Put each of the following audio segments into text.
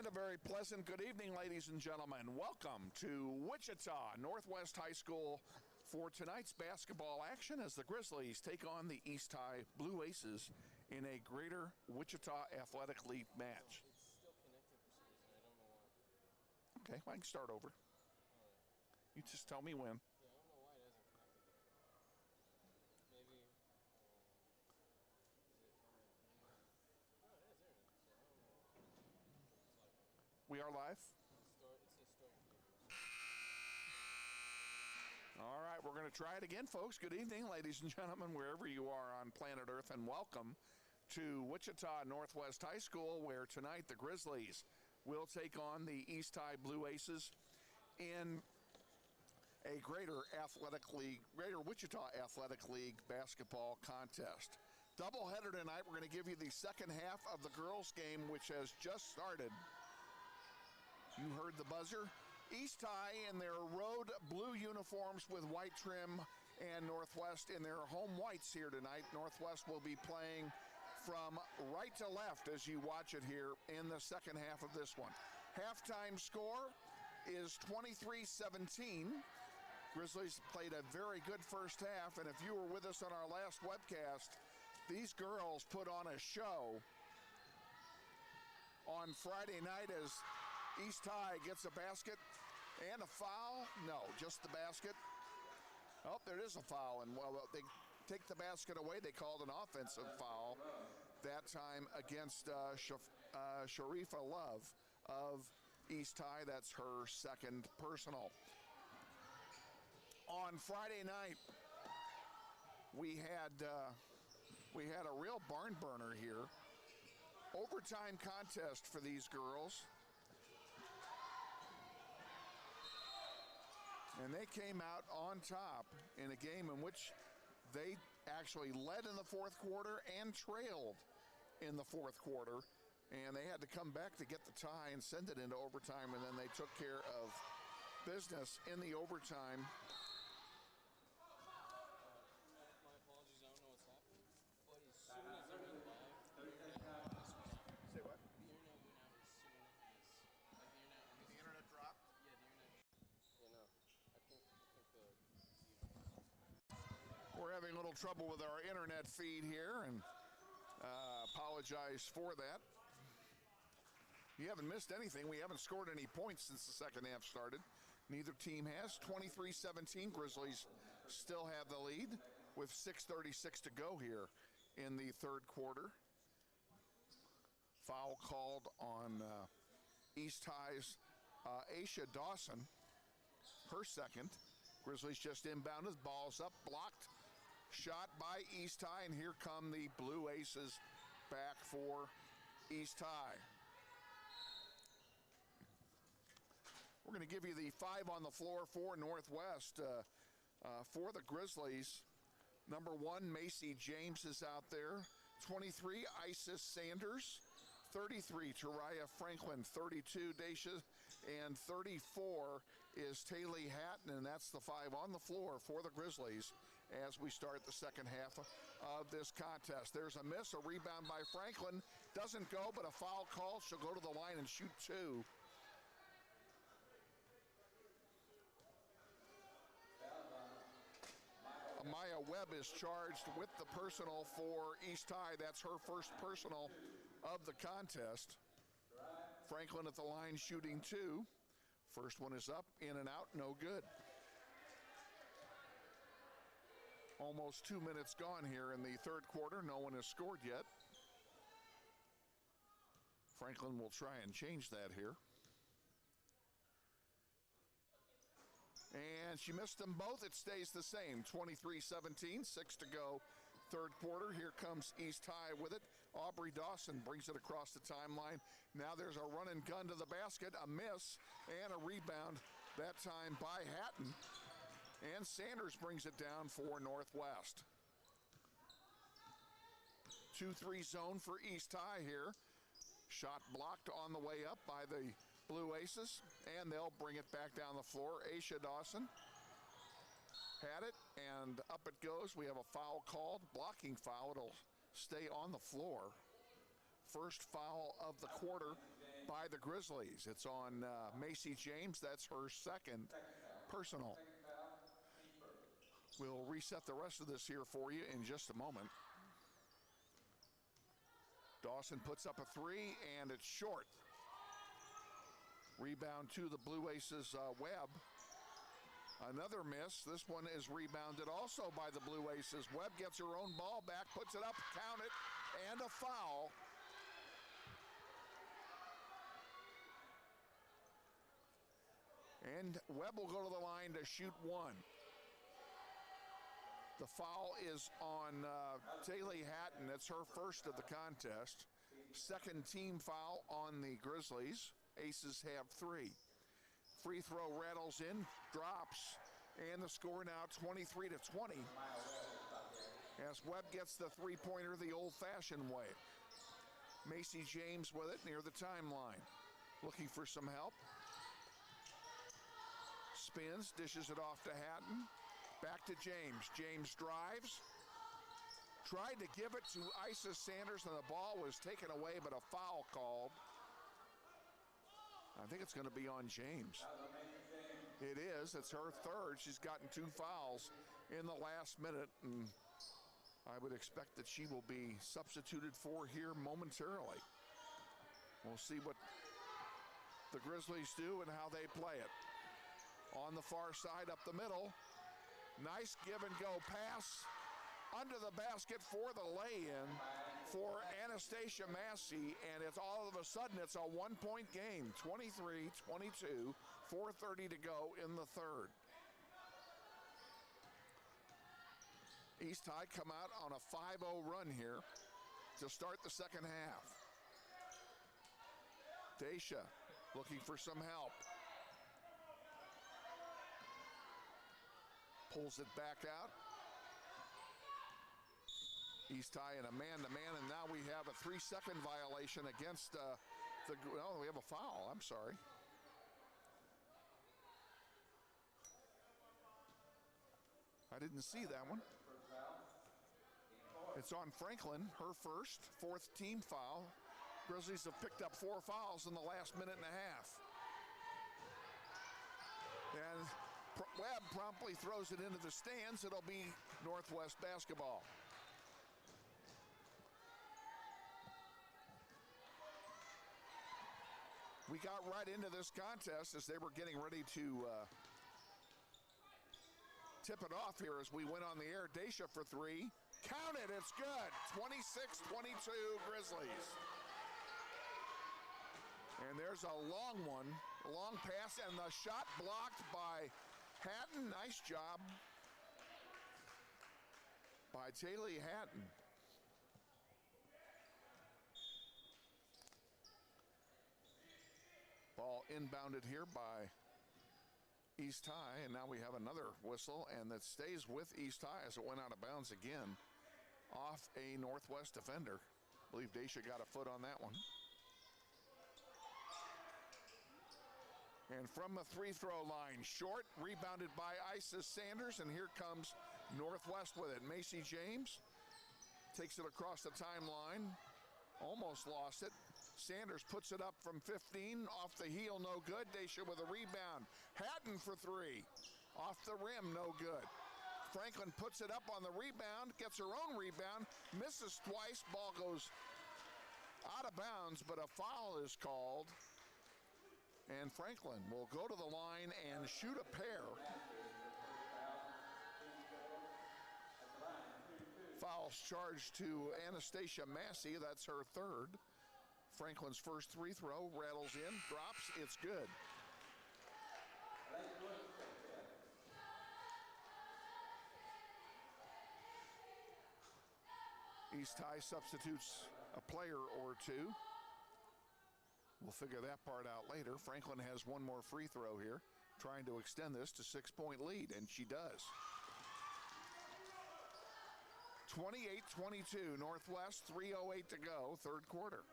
And a very pleasant good evening, ladies and gentlemen. Welcome to Wichita Northwest High School for tonight's basketball action as the Grizzlies take on the East High Blue Aces in a Greater Wichita Athletic League match. It's still connecting for some reason. I don't know why. Okay, I can start over. All right. You just tell me when. Yeah, I don't know why it hasn't connected yet. Maybe. Is it internet? No, it is internet, so I don't know why. It's like, We are live. it says starting video. All right, we're going to try it again, folks. Good evening, ladies and gentlemen, wherever you are on planet Earth, and welcome to Wichita Northwest High School, where tonight the Grizzlies will take on the East High Blue Aces in a Greater Wichita Athletic League basketball contest. Doubleheader tonight. We're going to give you the second half of the girls' game, which has just started. You heard the buzzer. East High in their road blue uniforms with white trim, and Northwest in their home whites here tonight. Northwest will be playing from right to left as you watch it here in the second half of this one. Halftime score is 23-17. Grizzlies played a very good first half, and if you were with us on our last webcast, these girls put on a show on Friday night as East High gets a basket and a foul. No, just the basket. Oh, there is a foul, and well, they take the basket away. They called an offensive foul that time against Sharifa Love of East High. That's her second personal. On Friday night, we had a real barn burner here. Overtime contest for these girls. And they came out on top in a game in which they actually led in the fourth quarter and trailed in the fourth quarter. And they had to come back to get the tie and send it into overtime, and then they took care of business in the overtime. My apologies, I don't know what's happening. But as soon as I went live, the internet went out. Say what? The internet went out as soon as, like, The internet dropped? Yeah, the internet. Yeah, no. I think the We're having a little trouble with our internet feed here, and apologize for that. You haven't missed anything. We haven't scored any points since the second half started. Neither team has. 23-17. Grizzlies still have the lead with 6:36 to go here in the third quarter. Foul called on East High's Aisha Dawson, her second. Grizzlies just inbounded, balls up, blocked, shot by East High, and here come the Blue Aces back for East High. We're going to give you the five on the floor for Northwest. For the Grizzlies, number 1, Macy James is out there. 23, Isis Sanders. 33, Tariah Franklin. 32, Daisha. And 34 is Taylor Hatton, and that's the five on the floor for the Grizzlies as we start the second half of this contest. There's a miss, a rebound by Franklin. Doesn't go, but a foul call. She'll go to the line and shoot two. Maya Webb is charged with the personal for East High. That's her first personal of the contest. Franklin at the line shooting two. First one is up, in and out, no good. Almost 2 minutes gone here in the third quarter. No one has scored yet. Franklin will try and change that here. And she missed them both. It stays the same. 23-17, 6 to go, third quarter. Here comes East High with it. Aubrey Dawson brings it across the timeline. Now there's a run and gun to the basket, a miss, and a rebound, that time by Hatton. And Sanders brings it down for Northwest. 2-3 zone for East High here. Shot blocked on the way up by the Blue Aces, and they'll bring it back down the floor. Aisha Dawson had it, and up it goes. We have a foul called, blocking foul. It'll stay on the floor. First foul of the quarter by the Grizzlies. It's on Macy James. That's her second personal. We'll reset the rest of this here for you in just a moment. Dawson puts up a three, and it's short. Rebound to the Blue Aces, Webb. Another miss. This one is rebounded also by the Blue Aces. Webb gets her own ball back, puts it up, count it, and a foul. And Webb will go to the line to shoot one. The foul is on Taylor Hatton. It's her first of the contest. Second team foul on the Grizzlies. Aces have three. Free throw rattles in, drops, and the score now 23-20. As Webb gets the three-pointer the old-fashioned way. Macy James with it near the timeline. Looking for some help. Spins, dishes it off to Hatton. Back to James. James drives. Tried to give it to Isis Sanders, and the ball was taken away, but a foul called. I think it's going to be on James. It is. It's her third. She's gotten two fouls in the last minute, and I would expect that she will be substituted for here momentarily. We'll see what the Grizzlies do and how they play it. On the far side, up the middle. Nice give-and-go pass under the basket for the lay-in for Anastasia Massey, and it's all of a sudden it's a one-point game, 23-22, 4:30 to go in the third. East High come out on a 5-0 run here to start the second half. Daisha looking for some help. Pulls it back out. East High in a man-to-man, and now we have a 3-second violation against we have a foul, I'm sorry. I didn't see that one. It's on Franklin, her first, fourth team foul. Grizzlies have picked up 4 fouls in the last minute and a half. And Webb promptly throws it into the stands. It'll be Northwest basketball. We got right into this contest as they were getting ready to tip it off here as we went on the air. Daisha for three. Count it, it's good. 26-22 Grizzlies. And there's a long one, a long pass, and the shot blocked by Hatton. Nice job by Taylor Hatton. Ball inbounded here by East High, and now we have another whistle, and that stays with East High as it went out of bounds again off a Northwest defender. I believe Daisha got a foot on that one. And from the free throw line, short, rebounded by Isis Sanders, and here comes Northwest with it. Macy James takes it across the timeline, almost lost it. Sanders puts it up from 15, off the heel, no good. Daisha with a rebound. Hatton for three, off the rim, no good. Franklin puts it up on the rebound, gets her own rebound, misses twice, ball goes out of bounds, but a foul is called. And Franklin will go to the line and shoot a pair. Fouls charged to Anastasia Massey. That's her third. Franklin's first free throw rattles in, drops, it's good. East High substitutes a player or two. We'll figure that part out later. Franklin has one more free throw here, trying to extend this to 6-point lead, and she does. 28-22, Northwest, 3:08 to go, third quarter.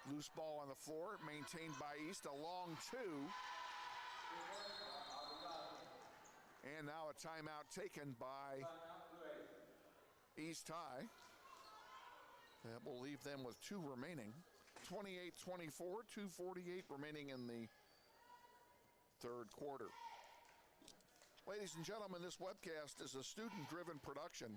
Loose ball on the floor, maintained by East, a long two. And now a timeout taken by East High. That will leave them with 2 remaining. 28-24, 2:48 remaining in the third quarter. Ladies and gentlemen, this webcast is a student-driven production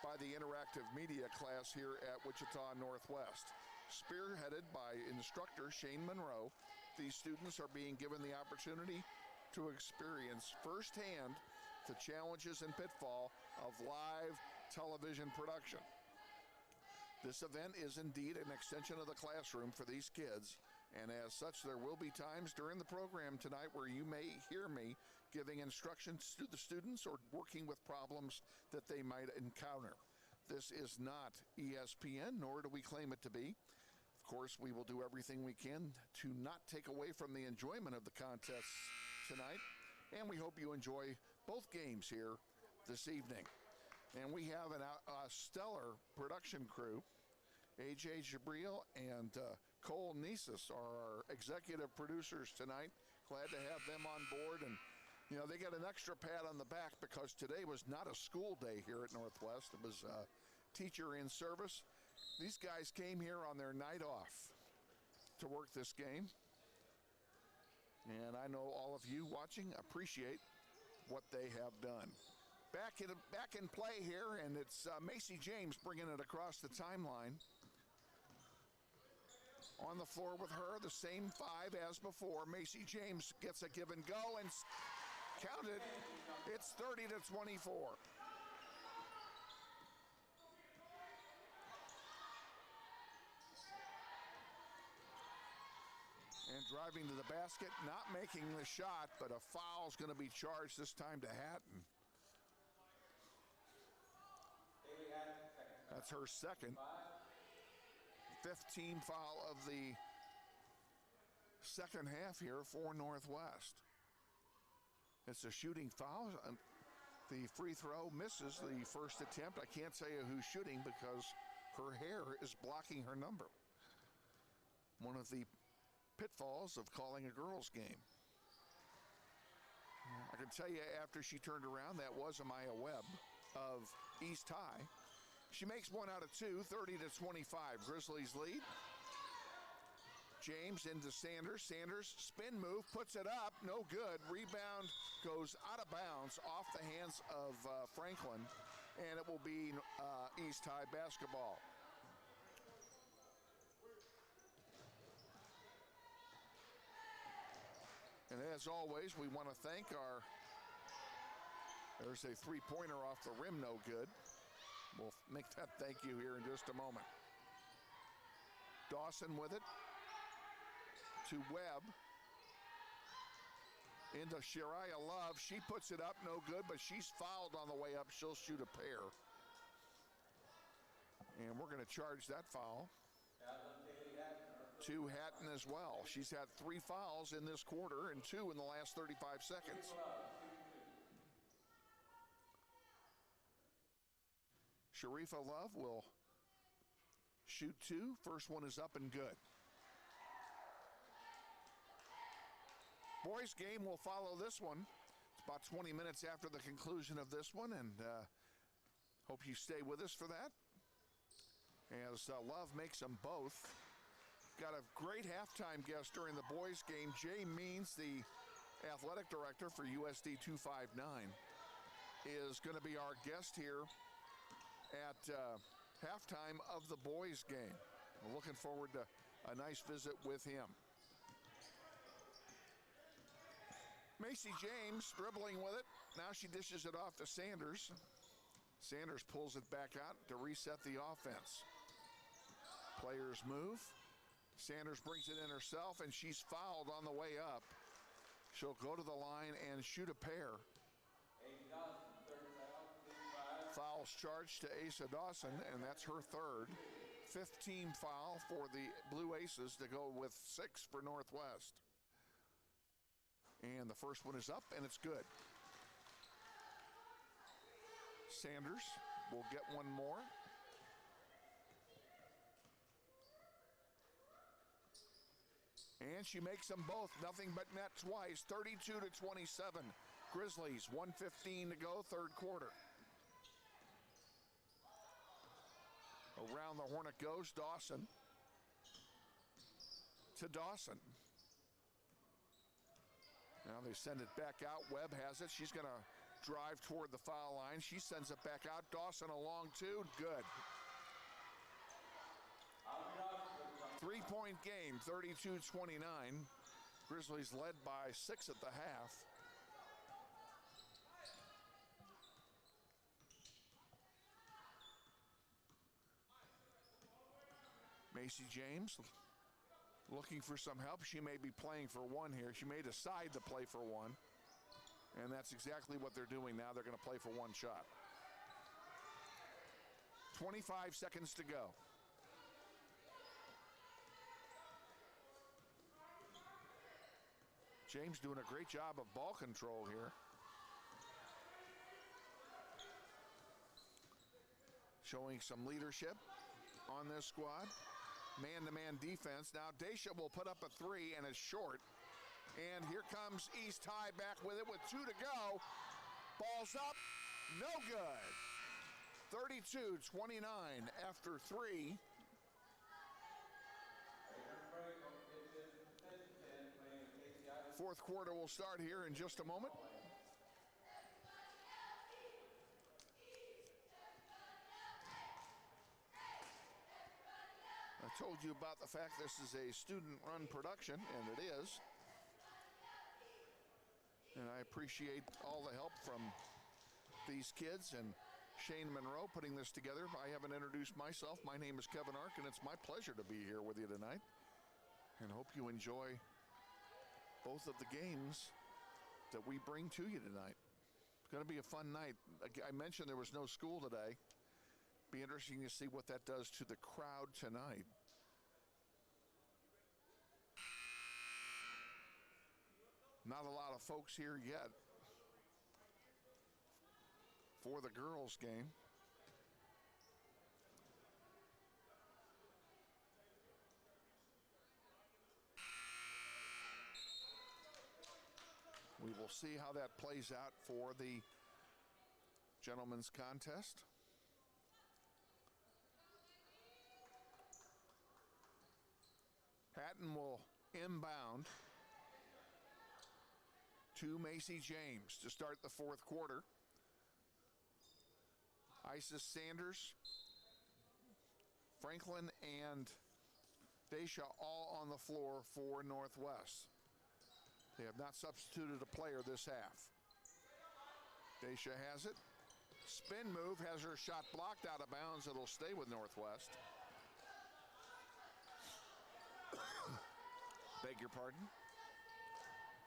by the Interactive Media class here at Wichita Northwest. Spearheaded by instructor Shane Monroe, these students are being given the opportunity to experience firsthand the challenges and pitfall of live television production. This event is indeed an extension of the classroom for these kids, and as such, there will be times during the program tonight where you may hear me giving instructions to the students or working with problems that they might encounter. This is not ESPN, nor do we claim it to be. Of course, we will do everything we can to not take away from the enjoyment of the contests tonight, and we hope you enjoy both games here this evening. And we have a stellar production crew. AJ Jabril and Cole Nisus are our executive producers tonight. Glad to have them on board. And, you know, they get an extra pat on the back because today was not a school day here at Northwest. It was teacher in service. These guys came here on their night off to work this game. And I know all of you watching appreciate what they have done. Back in play here, and it's Macy James bringing it across the timeline. On the floor with her, the same 5 as before. Macy James gets a give and go, and counted. It's 30-24. And driving to the basket, not making the shot, but a foul's going to be charged this time to Hatton. That's her second. 15 foul of the second half here for Northwest. It's a shooting foul. The free throw misses the first attempt. I can't tell you who's shooting because her hair is blocking her number. One of the pitfalls of calling a girls' game. I can tell you after she turned around, that was Amaya Webb of East High. She makes 1 out of 2, 30-25. Grizzlies lead. James into Sanders. Sanders spin move, puts it up, no good. Rebound goes out of bounds off the hands of Franklin, and it will be East High basketball. And as always, we want to thank there's a three-pointer off the rim, no good. We'll make that thank you here in just a moment. Dawson with it to Webb. Into Shariah Love. She puts it up, no good, but she's fouled on the way up. She'll shoot a pair. And we're going to charge that foul to Hatton as well. She's had 3 fouls in this quarter and 2 in the last 35 seconds. Sharifa Love will shoot 2. First one is up and good. Boys game will follow this one. It's about 20 minutes after the conclusion of this one, and hope you stay with us for that. As Love makes them both. Got a great halftime guest during the boys game. Jay Means, the athletic director for USD 259, is going to be our guest here at halftime of the boys game. We're looking forward to a nice visit with him. Macy James dribbling with it. Now she dishes it off to Sanders. Sanders pulls it back out to reset the offense. Players move. Sanders brings it in herself, and she's fouled on the way up. She'll go to the line and shoot a pair. Fouls charged to Asa Dawson, and that's her third. 15 foul for the Blue Aces to go with 6 for Northwest. And the first one is up, and it's good. Sanders will get one more. And she makes them both. Nothing but net twice. 32-27. Grizzlies, 1:15 to go, third quarter. Around the horn it goes. Dawson. To Dawson. Now they send it back out. Webb has it. She's going to drive toward the foul line. She sends it back out. Dawson along two. Good. 3-point game, 32-29. Grizzlies led by 6 at the half. Macy James looking for some help. She may be playing for one here. She may decide to play for one. And that's exactly what they're doing now. They're going to play for one shot. 25 seconds to go. James doing a great job of ball control here. Showing some leadership on this squad. Man-to-man defense. Now Daisha will put up a three, and it's short. And here comes East High back with it with 2 to go. Ball's up, no good. 32-29 after 3. Fourth quarter will start here in just a moment. I told you about the fact this is a student-run production, and it is. And I appreciate all the help from these kids and Shane Monroe putting this together. I haven't introduced myself. My name is Kevin Arkin. It's my pleasure to be here with you tonight. And hope you enjoy both of the games that we bring to you tonight. It's going to be a fun night. I mentioned there was no school today. Be interesting to see what that does to the crowd tonight. Not a lot of folks here yet for the girls' game. We will see how that plays out for the gentlemen's contest. Patton will inbound to Macy James to start the fourth quarter. Isis Sanders, Franklin, and Daisha all on the floor for Northwest. They have not substituted a player this half. Daisha has it. Spin move, has her shot blocked out of bounds. It'll stay with Northwest. Beg your pardon.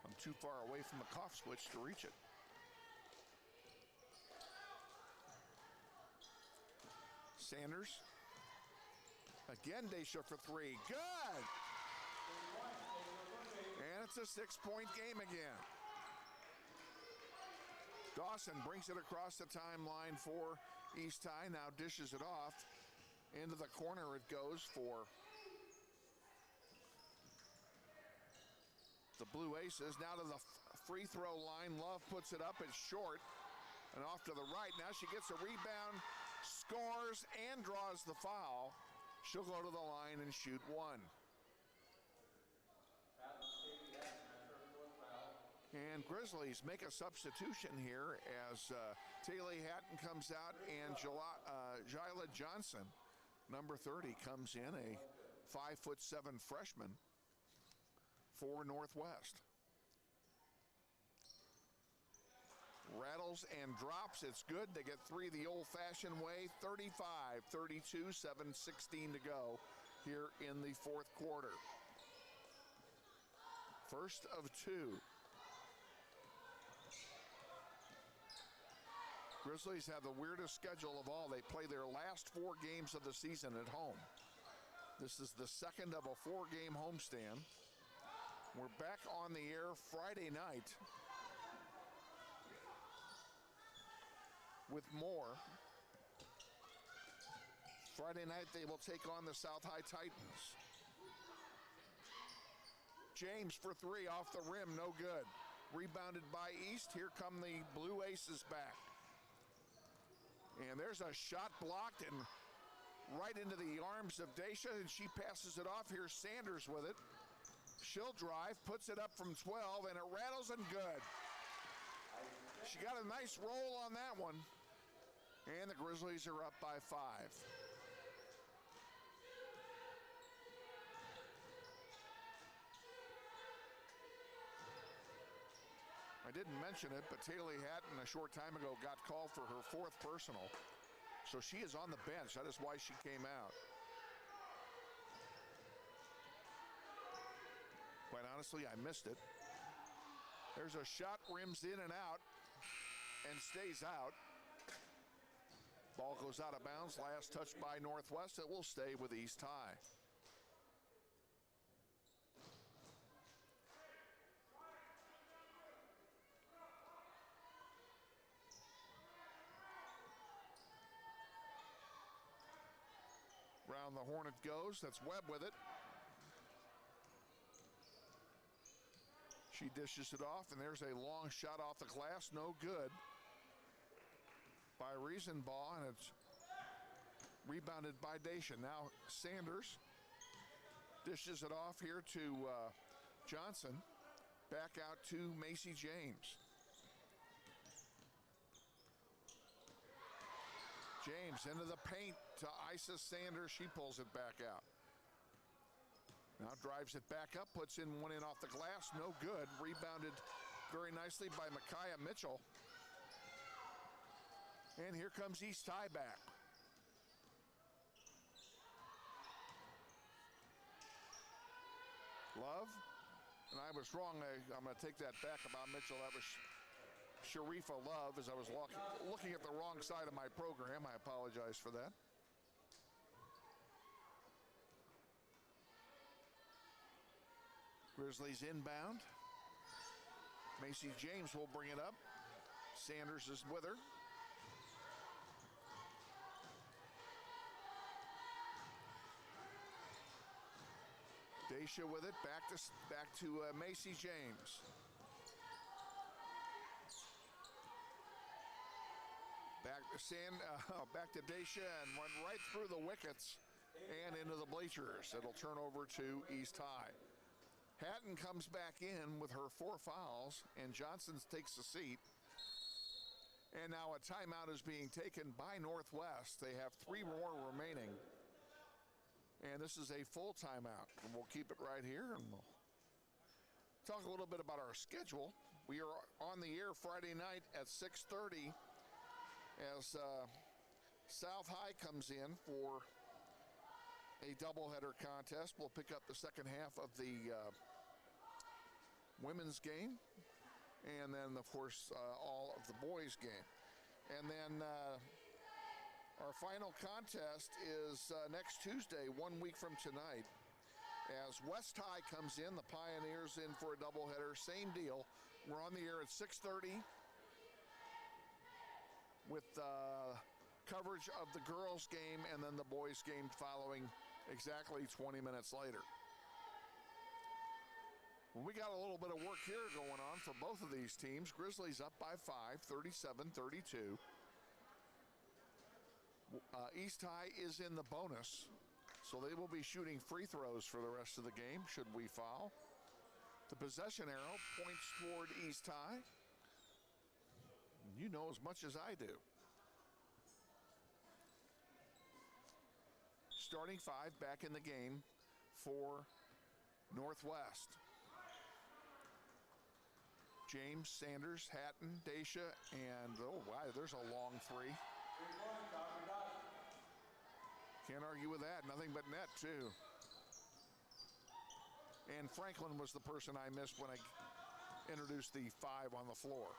I'm too far away from the cough switch to reach it. Sanders. Again, Daisha for three. Good! And it's a 6-point game again. Dawson brings it across the timeline for East High. Now dishes it off. Into the corner it goes for the Blue Aces. Now to the free throw line. Love puts it up. It's short. And off to the right. Now she gets a rebound, scores, and draws the foul. She'll go to the line and shoot one. And Grizzlies make a substitution here as Taylor Hatton comes out and Jyla Johnson, number 30, comes in, a 5'7" freshman for Northwest. Rattles and drops, it's good. They get three the old-fashioned way. 35-32, 7:16 to go here in the fourth quarter. First of two. Grizzlies have the weirdest schedule of all. They play their last 4 games of the season at home. This is the second of a 4-game homestand. We're back on the air Friday night with more. Friday night they will take on the South High Titans. James for three off the rim, no good. Rebounded by East. Here come the Blue Aces back. And there's a shot blocked and right into the arms of Daisha, and she passes it off. Here's Sanders with it. She'll drive, puts it up from 12, and it rattles and good. She got a nice roll on that one. And the Grizzlies are up by 5. I didn't mention it, but Taylor Hatton a short time ago got called for her 4th personal. So she is on the bench. That is why she came out. Quite honestly, I missed it. There's a shot, rims in and out, and stays out. Ball goes out of bounds. Last touch by Northwest. It will stay with East High. Round the horn it goes. That's Webb with it. She dishes it off, and there's a long shot off the glass. No good by Riesenbaugh, and it's rebounded by Daisha. Now Sanders dishes it off here to Johnson. Back out to Macy James. James into the paint to Isis Sanders. She pulls it back out. Now drives it back up, puts in one in off the glass. No good. Rebounded very nicely by Micaiah Mitchell. And here comes East High back. Love. And I was wrong. I'm going to take that back about Mitchell. That was Sharifa Love, as I was looking at the wrong side of my program. I apologize for that. Grizzlies inbound. Macy James will bring it up. Sanders is with her. Daisha with it. Back to Macy James. Back to Daisha and went right through the wickets and into the bleachers. It'll turn over to East High. Hatton comes back in with her 4 fouls, and Johnson takes a seat. And now a timeout is being taken by Northwest. They have 3 more remaining. And this is a full timeout. And we'll keep it right here, and we'll talk a little bit about our schedule. We are on the air Friday night at 6:30 as South High comes in for a doubleheader contest. We'll pick up the second half of the women's game, and then, of course, all of the boys' game. And then our final contest is next Tuesday, 1 week from tonight, as West High comes in, the Pioneers in for a doubleheader. Same deal. We're on the air at 6:30 with coverage of the girls' game and then the boys' game following exactly 20 minutes later. Well, we got a little bit of work here going on for both of these teams. Grizzlies up by 5, 37-32. East High is in the bonus, so they will be shooting free throws for the rest of the game should we foul. The possession arrow points toward East High. You know as much as I do. Starting 5 back in the game for Northwest. James, Sanders, Hatton, Daisha, and oh wow, there's a long 3. Can't argue with that. Nothing but net too. And Franklin was the person I missed when I introduced the 5 on the floor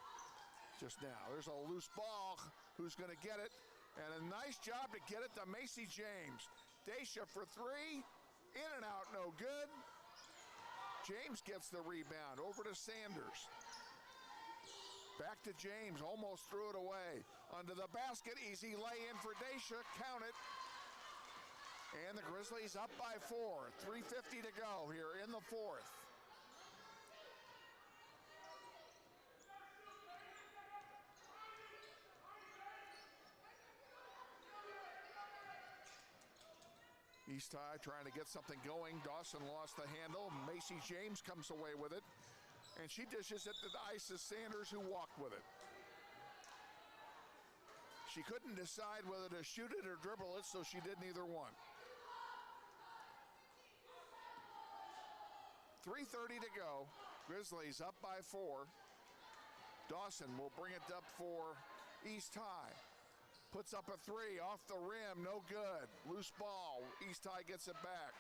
just now. There's a loose ball. Who's going to get it? And a nice job to get it to Macy James. Daisha for 3. In and out, no good. James gets the rebound. Over to Sanders. Back to James. Almost threw it away. Under the basket. Easy lay-in for Daisha. Count it. And the Grizzlies up by 4. 3:50 to go here in the 4th. East High trying to get something going. Dawson lost the handle. Macy James comes away with it. And she dishes it to Isis Sanders, who walked with it. She couldn't decide whether to shoot it or dribble it, so she did neither one. 3:30 to go. Grizzlies up by 4. Dawson will bring it up for East High. Puts up a 3 off the rim, no good. Loose ball, East High gets it back.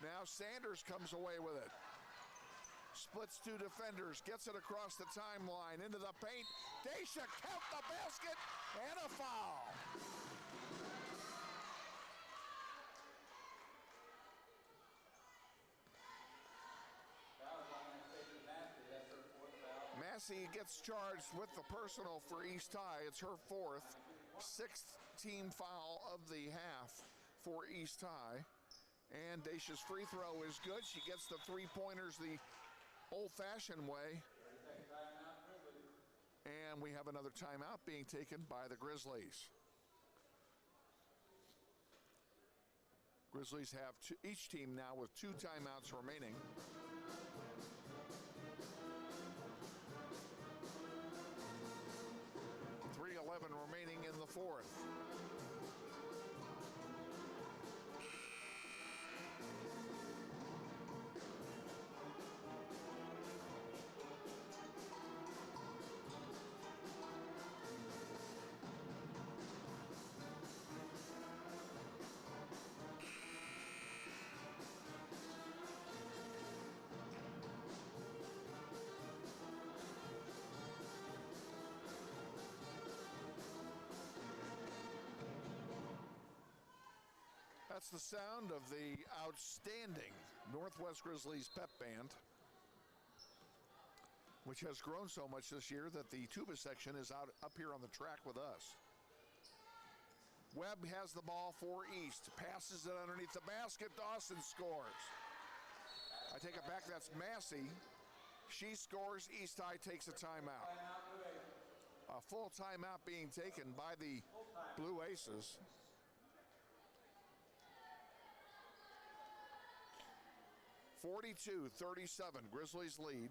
Now Sanders comes away with it. Splits 2 defenders, gets it across the timeline, into the paint. Daisha count the basket, and a foul. Massey gets charged with the personal for East High. It's her 4th, 6th team foul of the half for East High. And Daisha's free throw is good. She gets the 3-pointers the old-fashioned way. And we have another timeout being taken by the Grizzlies. Grizzlies have each team now with 2 timeouts remaining. 3:11 remaining in the 4th. That's the sound of the outstanding Northwest Grizzlies pep band, which has grown so much this year that the tuba section is up here on the track with us. Webb has the ball for East, passes it underneath the basket. Dawson scores. I take it back, that's Massey. She scores. East High takes a timeout. A full timeout being taken by the Blue Aces. 42-37, Grizzlies lead.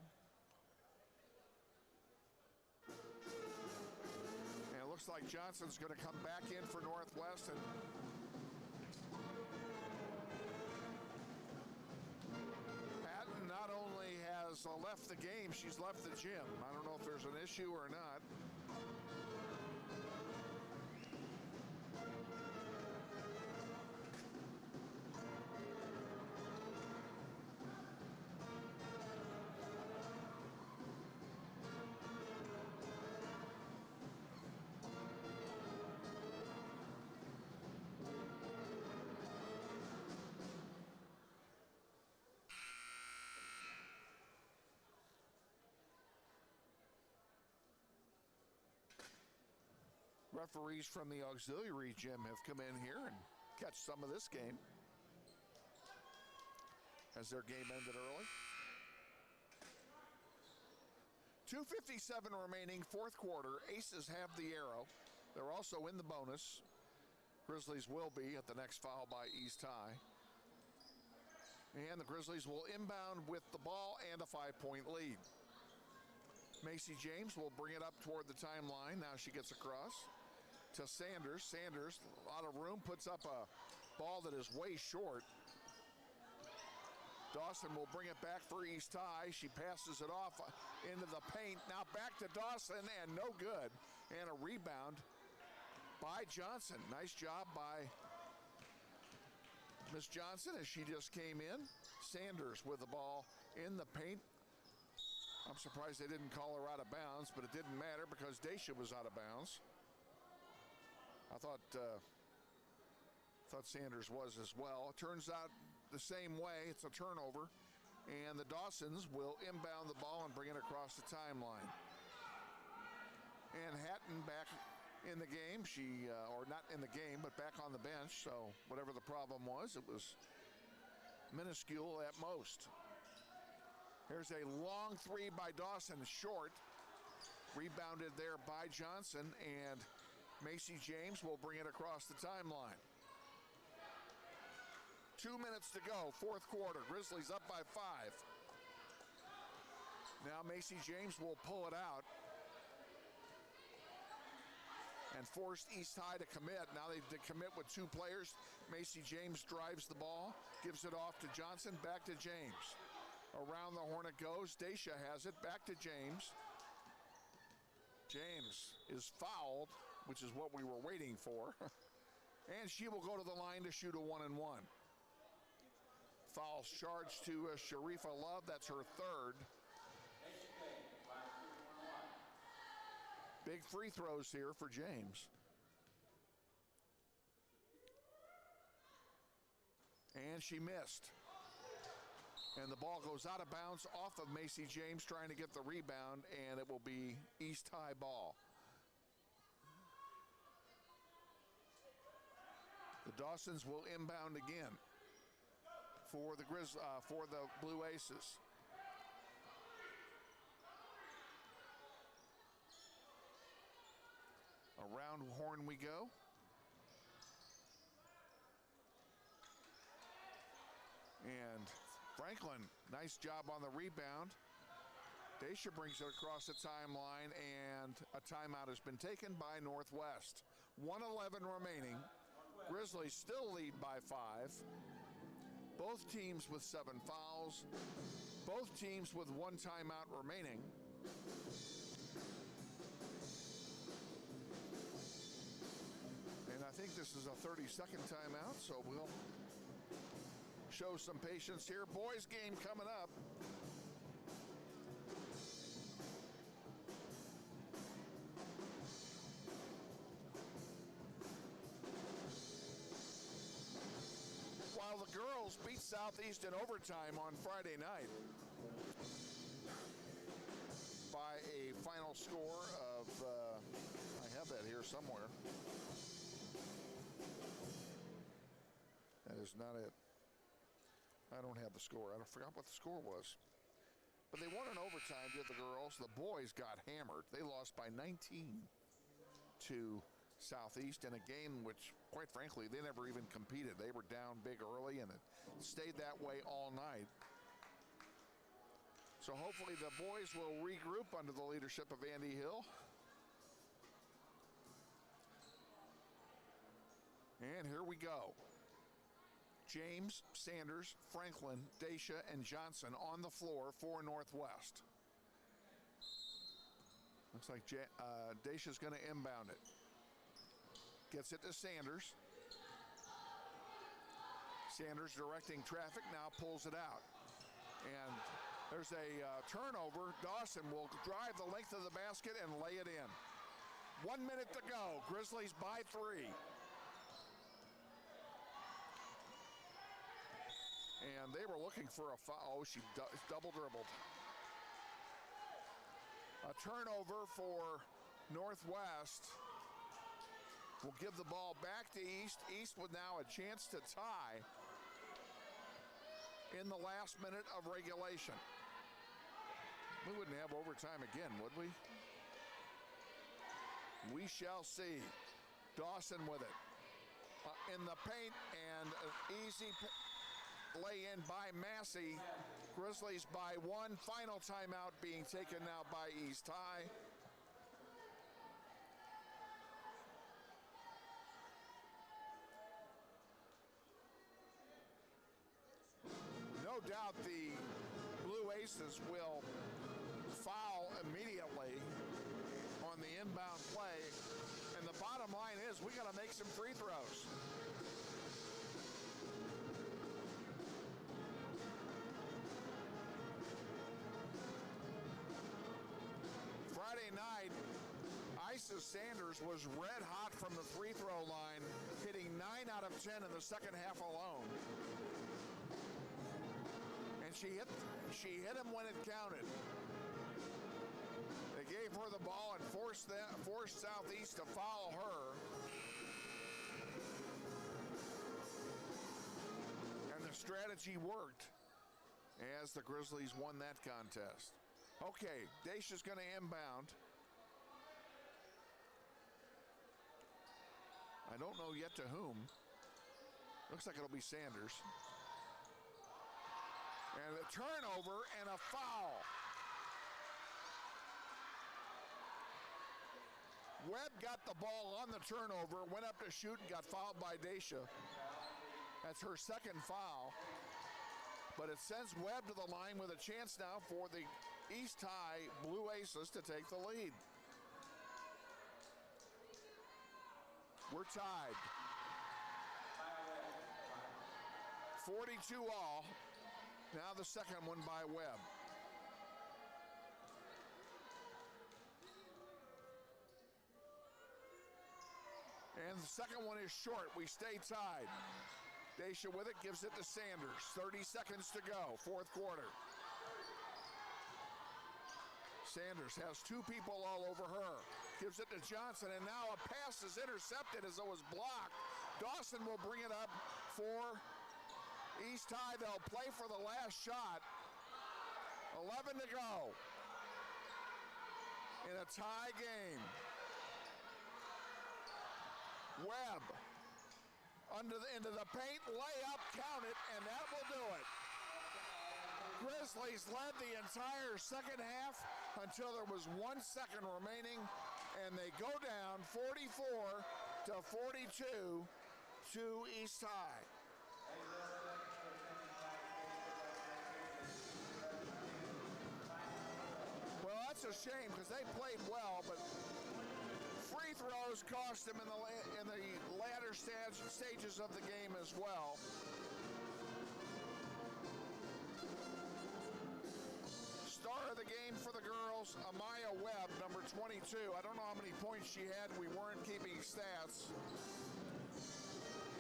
And it looks like Johnson's going to come back in for Northwest. And Patton not only has left the game, she's left the gym. I don't know if there's an issue or not. Referees from the auxiliary gym have come in here and catch some of this game as their game ended early. 2:57 remaining, 4th quarter. Aces have the arrow. They're also in the bonus. Grizzlies will be at the next foul by East High. And the Grizzlies will inbound with the ball and a 5-point lead. Macy James will bring it up toward the timeline. Now she gets across to Sanders. Sanders, a lot of room, puts up a ball that is way short. Dawson will bring it back for East High. She passes it off into the paint. Now back to Dawson, and no good. And a rebound by Johnson. Nice job by Miss Johnson as she just came in. Sanders with the ball in the paint. I'm surprised they didn't call her out of bounds, but it didn't matter because Daisha was out of bounds. I thought Sanders was as well. It turns out the same way. It's a turnover, and the Dawsons will inbound the ball and bring it across the timeline. And Hatton back in the game. She, or not in the game, but back on the bench. So whatever the problem was, it was minuscule at most. Here's a long 3 by Dawson, short. Rebounded there by Johnson, and Macy James will bring it across the timeline. 2 minutes to go, fourth quarter. Grizzlies up by 5. Now Macy James will pull it out and forced East High to commit. Now they commit with 2 players. Macy James drives the ball, gives it off to Johnson, back to James. Around the horn it goes. Dacia has it, back to James. James is fouled, which is what we were waiting for. And she will go to the line to shoot a 1-and-1. Fouls charged to Sharifa Love. That's her third. Big free throws here for James. And she missed. And the ball goes out of bounds off of Macy James trying to get the rebound, and it will be East High ball. The Dawsons will inbound again for the Blue Aces. Around horn we go. And Franklin, nice job on the rebound. Dacia brings it across the timeline, and a timeout has been taken by Northwest. 1:11 remaining. Grizzlies still lead by 5. Both teams with 7 fouls. Both teams with 1 timeout remaining. And I think this is a 30-second timeout, so we'll show some patience here. Boys game coming up. While the girls beat Southeast in overtime on Friday night by a final score of, I have that here somewhere. That is not it. I don't have the score. I forgot what the score was. But they won in overtime, did the girls. The boys got hammered. They lost by 19 to Southeast in a game which, quite frankly, they never even competed. They were down big early, and it stayed that way all night. So hopefully the boys will regroup under the leadership of Andy Hill. And here we go. James, Sanders, Franklin, Dacia, and Johnson on the floor for Northwest. Looks like Dacia's going to inbound it. Gets it to Sanders. Sanders directing traffic, now pulls it out. And there's a turnover. Dawson will drive the length of the basket and lay it in. 1 minute to go. Grizzlies by 3. And they were looking for a foul. Oh, she double dribbled. A turnover for Northwest will give the ball back to East. East with now a chance to tie in the last minute of regulation. We wouldn't have overtime again, would we? We shall see. Dawson with it. In the paint, and an easy lay in by Massey. Grizzlies by 1. Final timeout being taken now by East High. No doubt the Blue Aces will foul immediately on the inbound play. And the bottom line is we got to make some free throws. Friday night, Isis Sanders was red hot from the free throw line, hitting 9 out of 10 in the second half alone. And she hit him when it counted. They gave her the ball and forced Southeast to foul her. And the strategy worked as the Grizzlies won that contest. Okay, Dacia's going to inbound. I don't know yet to whom. Looks like it'll be Sanders. And a turnover and a foul. Webb got the ball on the turnover, went up to shoot and got fouled by Dacia. That's her second foul. But it sends Webb to the line with a chance now for the East High Blue Aces to take the lead. We're tied. 42 all. Now the second one by Webb. And the second one is short. We stay tied. Dacia with it, gives it to Sanders. 30 seconds to go, fourth quarter. Sanders has two people all over her. Gives it to Johnson, and now a pass is intercepted as it was blocked. Dawson will bring it up for East High. They'll play for the last shot. 11 to go in a tie game. Webb into the paint, layup, count it, and that will do it. Grizzlies led the entire second half until there was 1 second remaining, and they go down 44 to 42 to East High. Well, that's a shame because they played well, but free throws cost them in the latter stages of the game as well. Star of the game for the girls, Amaya Webb, number 22. I don't know how many points she had. We weren't keeping stats.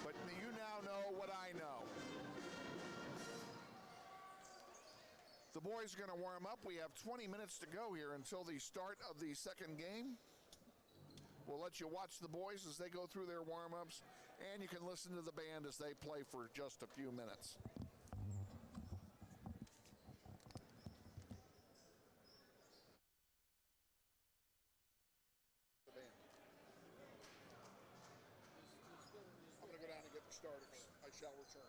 But you now know what I know. The boys are going to warm up. We have 20 minutes to go here until the start of the second game. We'll let you watch the boys as they go through their warm-ups, and you can listen to the band as they play for just a few minutes. I'm going to go down and get the starters. I shall return.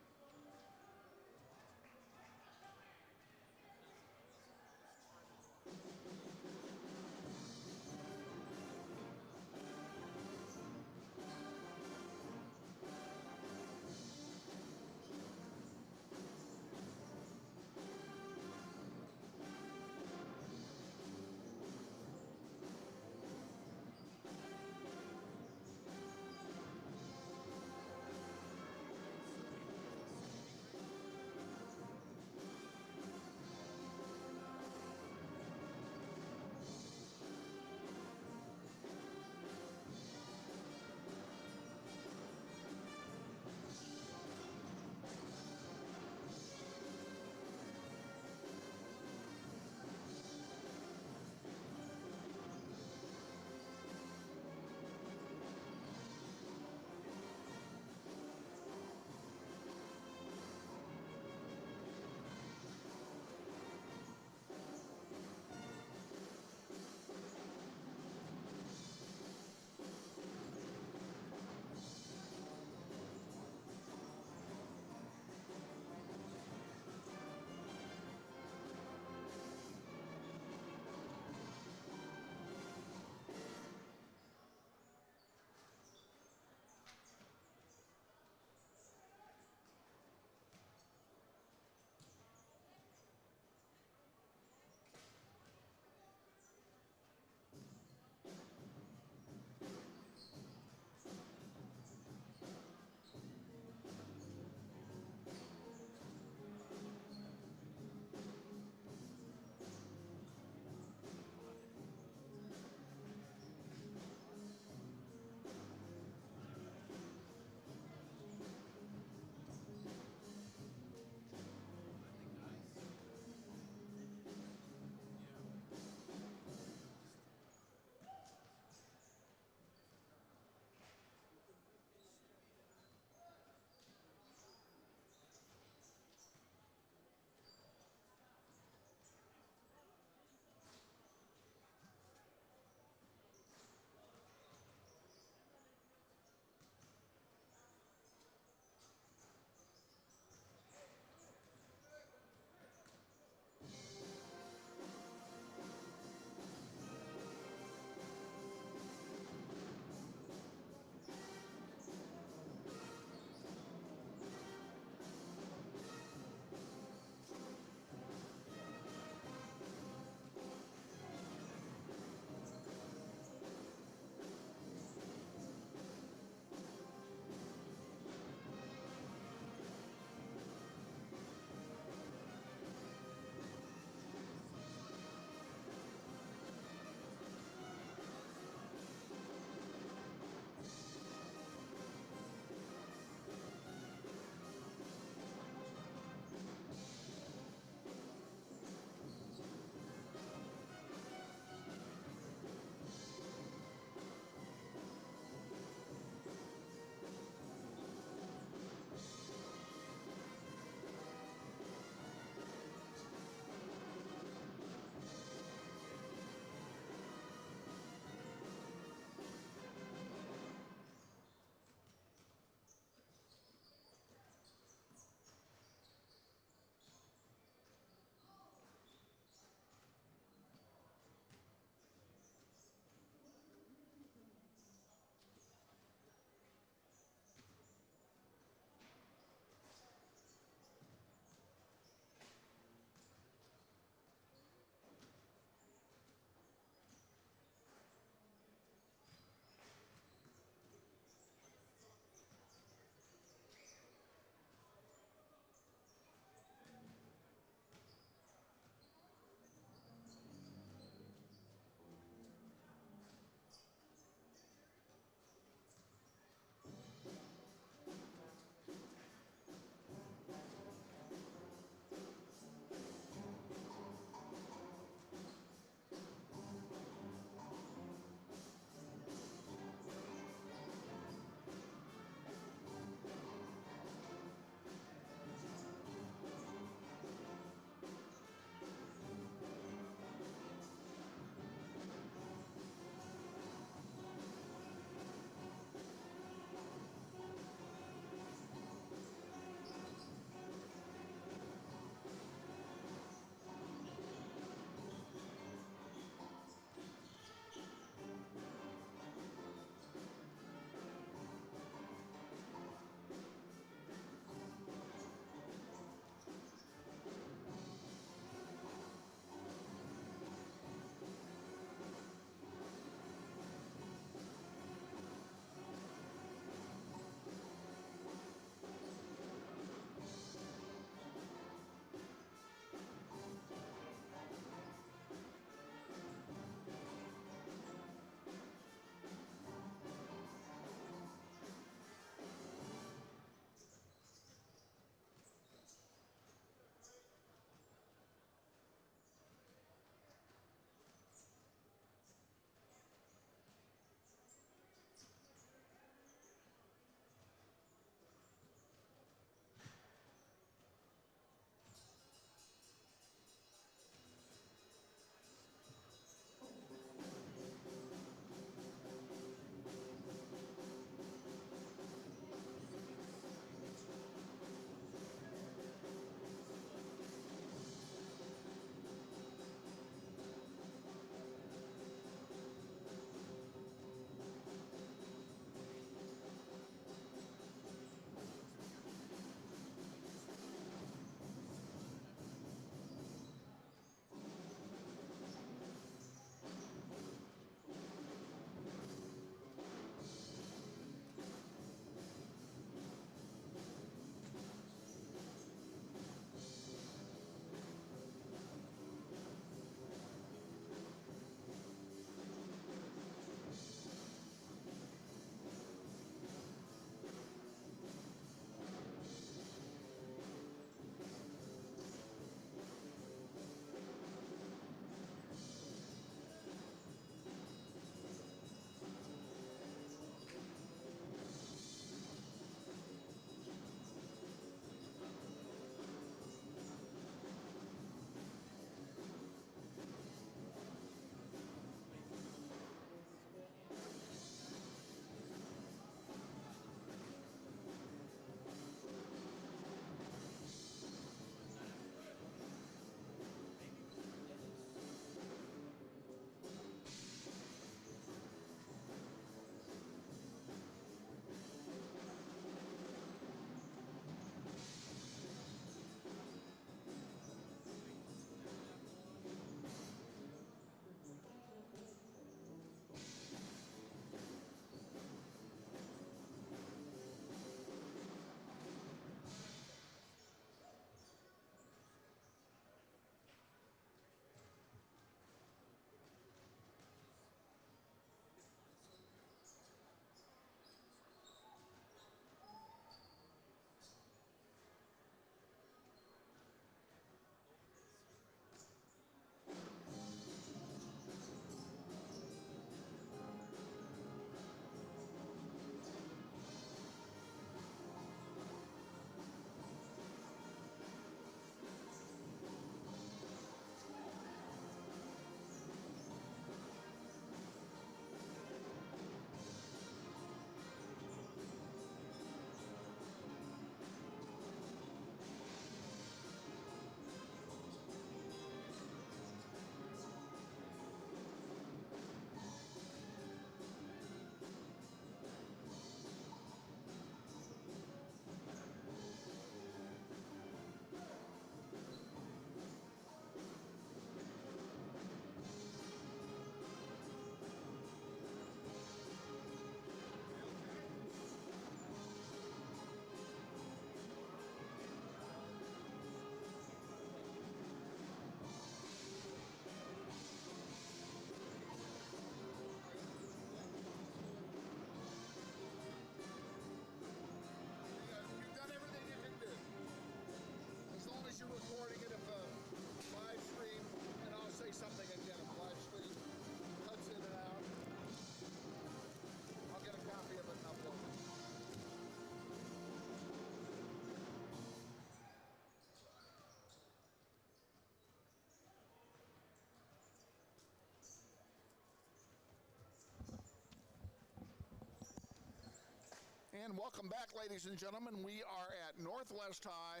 And welcome back, ladies and gentlemen. We are at Northwest High.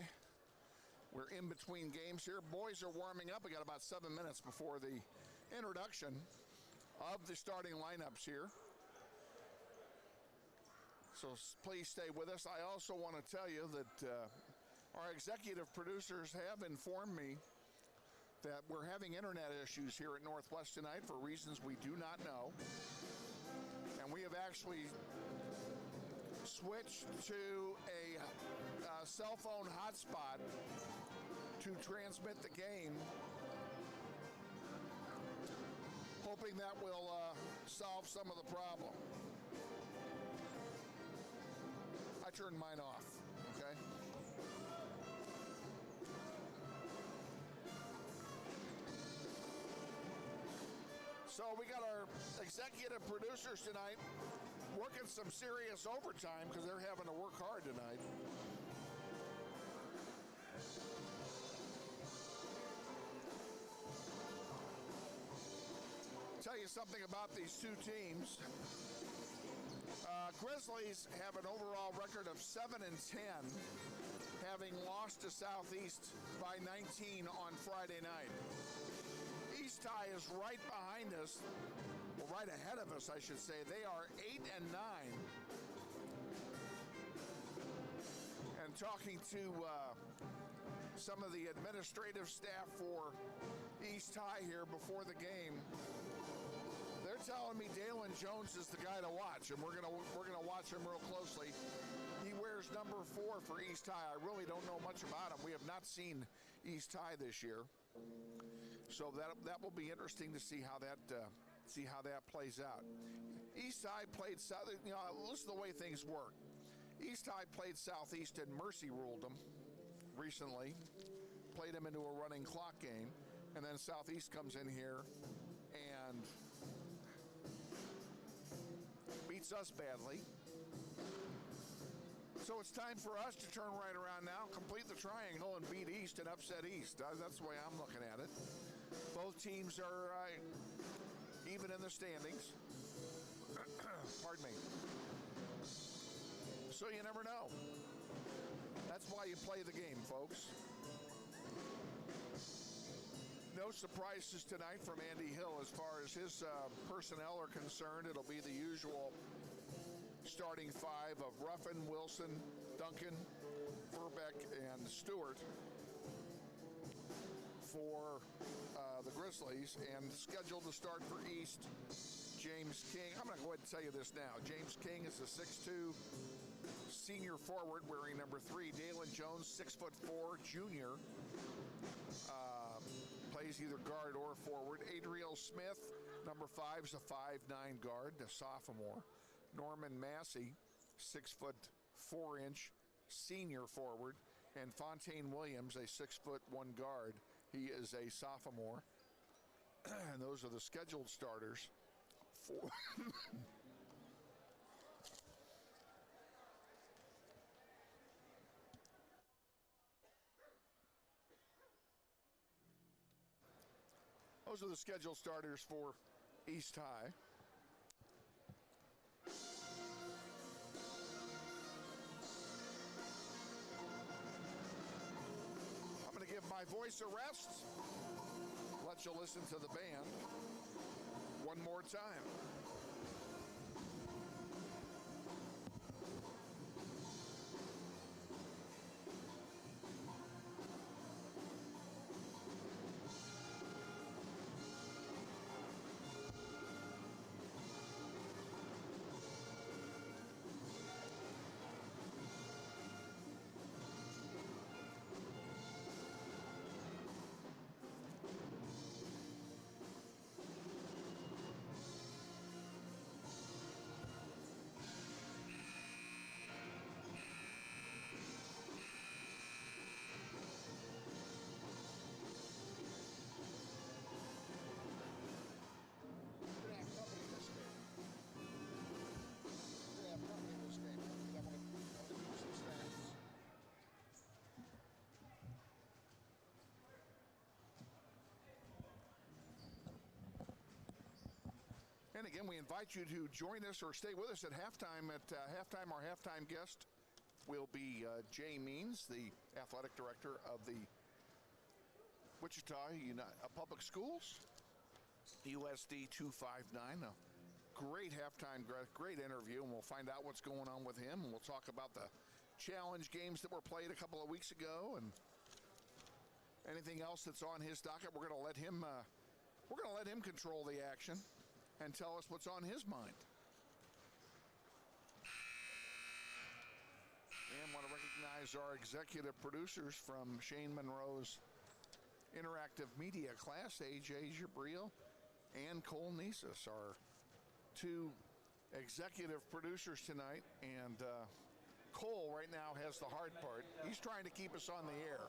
We're in between games here. Boys are warming up. We got about 7 minutes before the introduction of the starting lineups here. So please stay with us. I also want to tell you that our executive producers have informed me that we're having internet issues here at Northwest tonight for reasons we do not know. And we have actually switched to a cell phone hotspot to transmit the game, hoping that will solve some of the problem. I turned mine off, okay? So we got our executive producers tonight working some serious overtime because they're having to work hard tonight. Tell you something about these two teams. Grizzlies have an overall record of 7-10, having lost to Southeast by 19 on Friday night. East High is right behind us, well, right ahead of us, I should say. They are 8-9. And talking to some of the administrative staff for East High here before the game, they're telling me Dalen Jones is the guy to watch, and we're gonna watch him real closely. He wears number 4 for East High. I really don't know much about him. We have not seen East High this year, so that will be interesting to see how that plays out. East High played South. You know, listen to the way things work. East High played Southeast and mercy ruled them recently, played them into a running clock game, and then Southeast comes in here and beats us badly. So it's time for us to turn right around now, complete the triangle, and beat East and upset East. That's the way I'm looking at it. Both teams are even in the standings. Pardon me. So you never know. That's why you play the game, folks. No surprises tonight from Andy Hill as far as his personnel are concerned. It'll be the usual starting 5 of Ruffin, Wilson, Duncan, Furbeck, and Stewart for the Grizzlies. And scheduled to start for East, James King. I'm going to go ahead and tell you this now. James King is a 6'2", senior forward wearing number 3. Dalen Jones, 6'4", junior. Plays either guard or forward. Adriel Smith, number 5, is a 5'9" guard, a sophomore. Norman Massey, 6'4" senior forward. And Fontaine Williams, a 6'1" guard. He is a sophomore. And those are the scheduled starters for those are the scheduled starters for East High. I'm going to give my voice a rest. Let you listen to the band one more time. And again, we invite you to join us or stay with us at halftime. At halftime, our halftime guest will be Jay Means, the athletic director of the Wichita Public Schools, USD 259. A great halftime, great interview, and we'll find out what's going on with him. And we'll talk about the challenge games that were played a couple of weeks ago and anything else that's on his docket. We're going to let him control the action and tell us what's on his mind. And want to recognize our executive producers from Shane Monroe's Interactive Media class, AJ Jabril and Cole Nisus, our two executive producers tonight. And Cole right now has the hard part. He's trying to keep us on the air.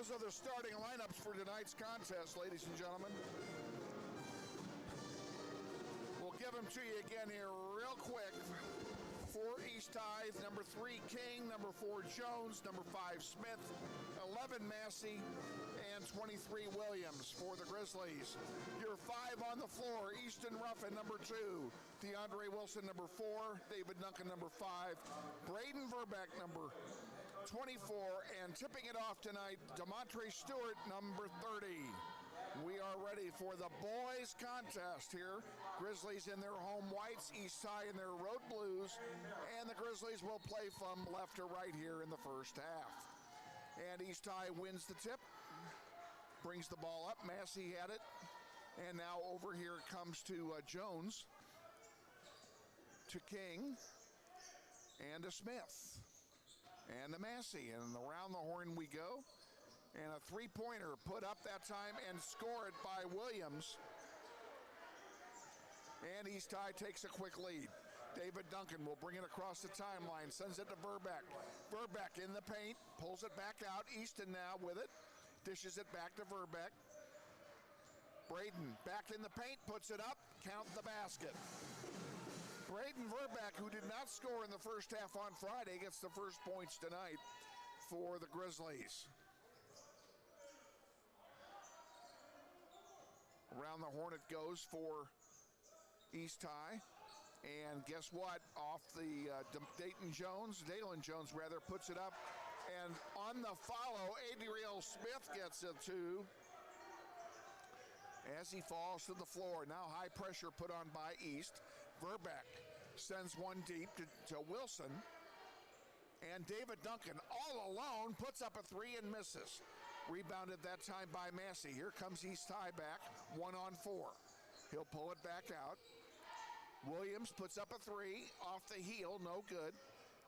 Those are the starting lineups for tonight's contest, ladies and gentlemen. We'll give them to you again here real quick. For East High, number 3 King, number 4 Jones, number 5 Smith, 11 Massey, and 23 Williams for the Grizzlies. Your 5 on the floor: Easton Ruffin, number 2, DeAndre Wilson, number 4, David Duncan, number 5, Braden Verbeck, number 24, and tipping it off tonight, DeMontre Stewart, number 30. We are ready for the boys contest here. Grizzlies in their home whites, East High in their road blues, and the Grizzlies will play from left to right here in the first half. And East High wins the tip, brings the ball up. Massey had it, and now over here comes to Jones, to King, and to Smith, and to Massey, and around the horn we go. And a three-pointer put up that time and scored by Williams. And East High takes a quick lead. David Duncan will bring it across the timeline, sends it to Verbeck. Verbeck in the paint, pulls it back out. Easton now with it, dishes it back to Verbeck. Braden back in the paint, puts it up, count the basket. Braden Verbeck, who did not score in the first half on Friday, gets the first points tonight for the Grizzlies. Around the horn it goes for East High. And guess what? Off the Dalen Jones, puts it up. And on the follow, Adriel Smith gets it too, as he falls to the floor. Now high pressure put on by East. Verbeck sends one deep to Wilson. And David Duncan, all alone, puts up a three and misses. Rebounded that time by Massey. Here comes East High back, 1-on-4. He'll pull it back out. Williams puts up a three, off the heel, no good.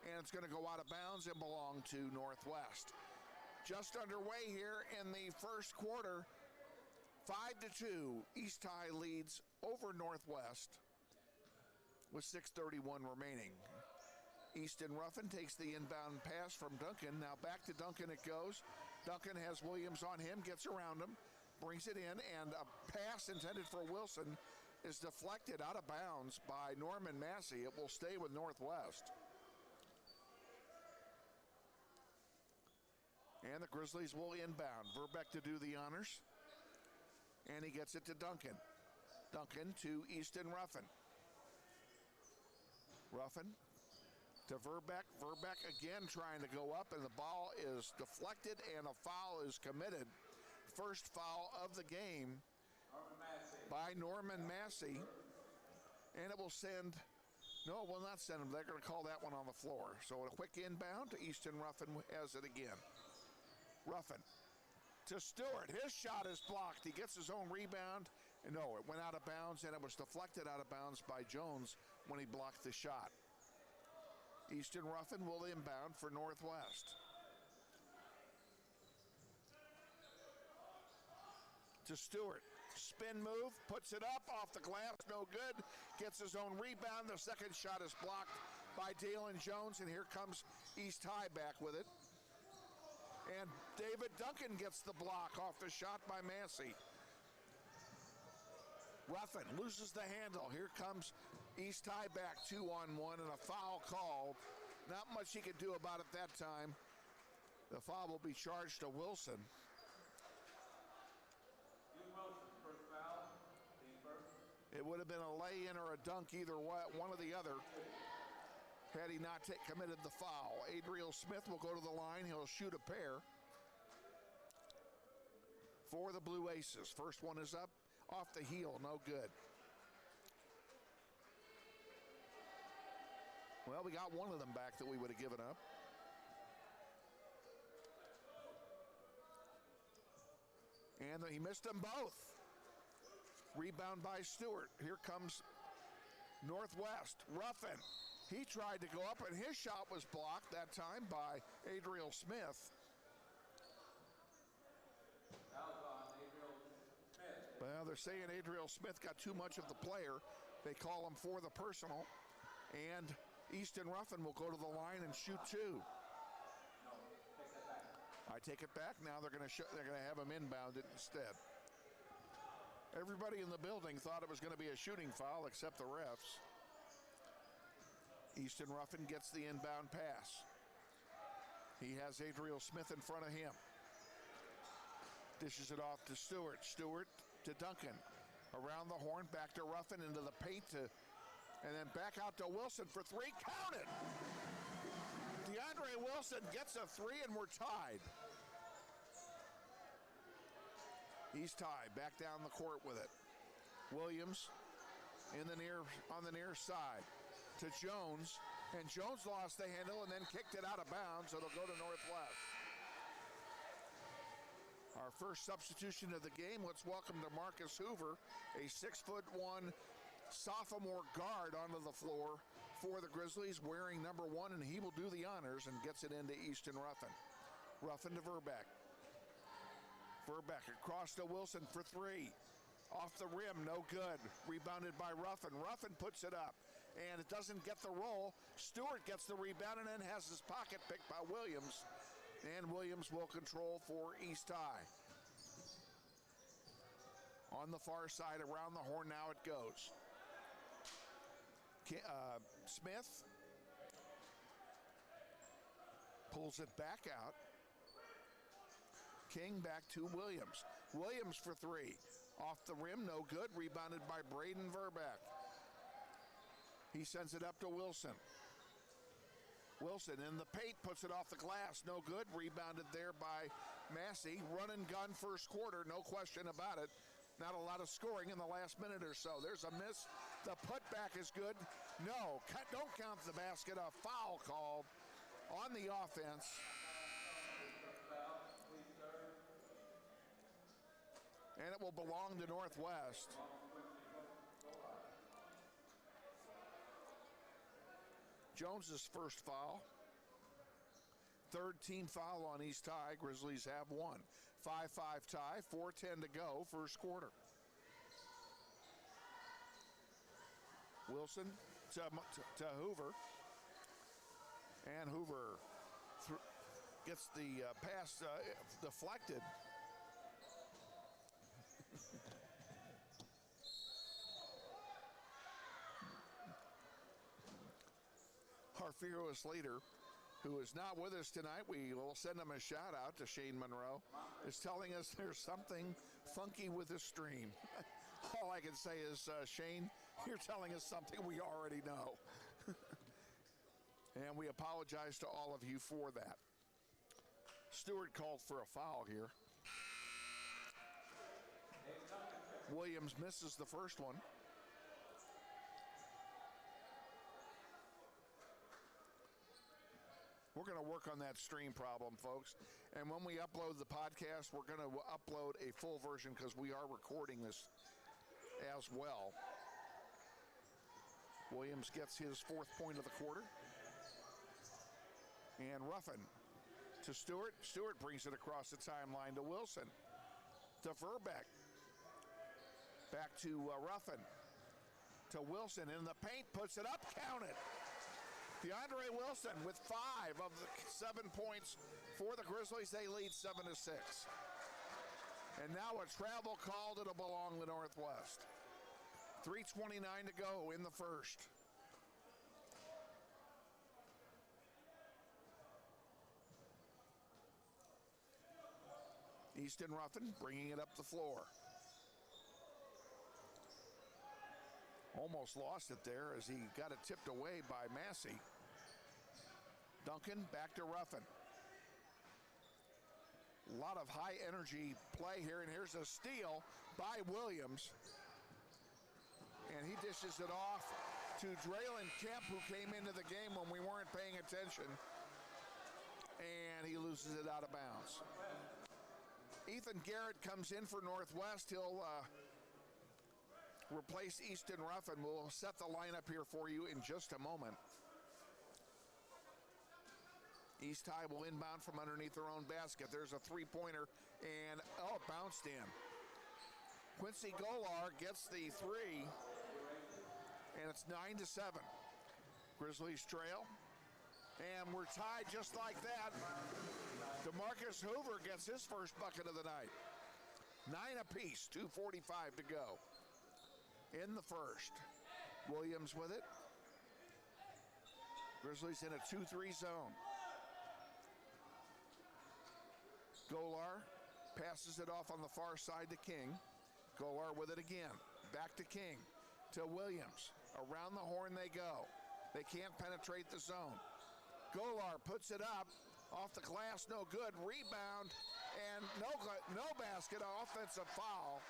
And it's going to go out of bounds and belong to Northwest. Just underway here in the first quarter, 5-2. East High leads over Northwest with 6:31 remaining. Easton Ruffin takes the inbound pass from Duncan. Now back to Duncan it goes. Duncan has Williams on him, gets around him, brings it in, and a pass intended for Wilson is deflected out of bounds by Norman Massey. It will stay with Northwest. And the Grizzlies will inbound. Verbeck to do the honors. And he gets it to Duncan. Duncan to Easton Ruffin. Ruffin to Verbeck. Verbeck again trying to go up, and the ball is deflected, and a foul is committed. First foul of the game by Norman Massey. And it will send, no, it will not send him. They're going to call that one on the floor. So a quick inbound to Easton Ruffin has it again. Ruffin to Stewart. His shot is blocked. He gets his own rebound. And no, it went out of bounds, and it was deflected out of bounds by Jones when he blocked the shot. Easton Ruffin will inbound for Northwest. To Stewart. Spin move, puts it up off the glass, no good. Gets his own rebound. The second shot is blocked by Dalen Jones, and here comes East High back with it. And David Duncan gets the block off the shot by Massey. Ruffin loses the handle. Here comes East High back 2-on-1, and a foul called. Not much he could do about it that time. The foul will be charged to Wilson. It would have been a lay-in or a dunk, either one or the other, had he not committed the foul. Adriel Smith will go to the line. He'll shoot a pair for the Blue Aces. First one is up, off the heel, no good. Well, we got one of them back that we would have given up. And he missed them both. Rebound by Stewart. Here comes Northwest. Ruffin. He tried to go up, and his shot was blocked that time by Adriel Smith. Well, they're saying Adriel Smith got too much of the player. They call him for the personal. And Easton Ruffin will go to the line and shoot two. I take it back. Now they're going to have him inbounded instead. Everybody in the building thought it was going to be a shooting foul except the refs. Easton Ruffin gets the inbound pass. He has Adriel Smith in front of him. Dishes it off to Stewart. Stewart to Duncan. Around the horn, back to Ruffin, into the paint, and then back out to Wilson for three. Count it! DeAndre Wilson gets a three, and we're tied. East High back down the court with it. Williams on the near side to Jones, and Jones lost the handle and then kicked it out of bounds. It'll go to Northwest. Our first substitution of the game, let's welcome to Marcus Hoover, a 6'1" sophomore guard onto the floor for the Grizzlies, wearing number 1, and he will do the honors and gets it into Easton Ruffin. Ruffin to Verbeck. Verbeck across to Wilson for 3. Off the rim, no good. Rebounded by Ruffin. Ruffin puts it up, and it doesn't get the roll. Stewart gets the rebound and then has his pocket picked by Williams. And Williams will control for East High. On the far side, around the horn, now it goes. Smith pulls it back out. King back to Williams. Williams for 3. Off the rim, no good. Rebounded by Braden Verbeck. He sends it up to Wilson. Wilson in the paint, puts it off the glass, no good. Rebounded there by Massey. Run and gun first quarter, no question about it. Not a lot of scoring in the last minute or so. There's a miss. The putback is good. No, don't count the basket. A foul called on the offense. And it will belong to Northwest. Jones's first foul. Third team foul on East High. Grizzlies have 1. 5-5 tie, 4:10 to go, first quarter. Wilson to Hoover. And Hoover gets the pass deflected. Our fearless leader, who is not with us tonight, we will send him a shout out to Shane Monroe, is telling us there's something funky with the stream. All I can say is, Shane, you're telling us something we already know. And we apologize to all of you for that. Stewart called for a foul here. Williams misses the first one. We're going to work on that stream problem, folks. And when we upload the podcast, we're going to upload a full version because we are recording this as well. Williams gets his 4th point of the quarter. And Ruffin to Stewart. Stewart brings it across the timeline to Wilson. To Verbeck. Back to Ruffin. To Wilson in the paint. Puts it up. Count it. DeAndre Wilson with 5 of the 7 points for the Grizzlies. They lead 7-6. And now a travel call that'll belong to Northwest. 3:29 to go in the first. Easton Ruffin bringing it up the floor. Almost lost it there as he got it tipped away by Massey. Duncan back to Ruffin. A lot of high energy play here, and here's a steal by Williams. And he dishes it off to Draylon Kemp, who came into the game when we weren't paying attention. And he loses it out of bounds. Ethan Garrett comes in for Northwest. He'll replace Easton Ruffin. We'll set the lineup here for you in just a moment. East High will inbound from underneath their own basket. There's a three-pointer, and it bounced in. Quincy Golar gets the 3, and it's 9-7. Grizzlies trail, and we're tied just like that. DeMarcus Hoover gets his first bucket of the night. 9 apiece, 2:45 to go in the first. Williams with it. Grizzlies in a 2-3 zone. Golar passes it off on the far side to King. Golar with it again. Back to King. To Williams. Around the horn they go. They can't penetrate the zone. Golar puts it up. Off the glass, no good. Rebound, and no basket. Offensive foul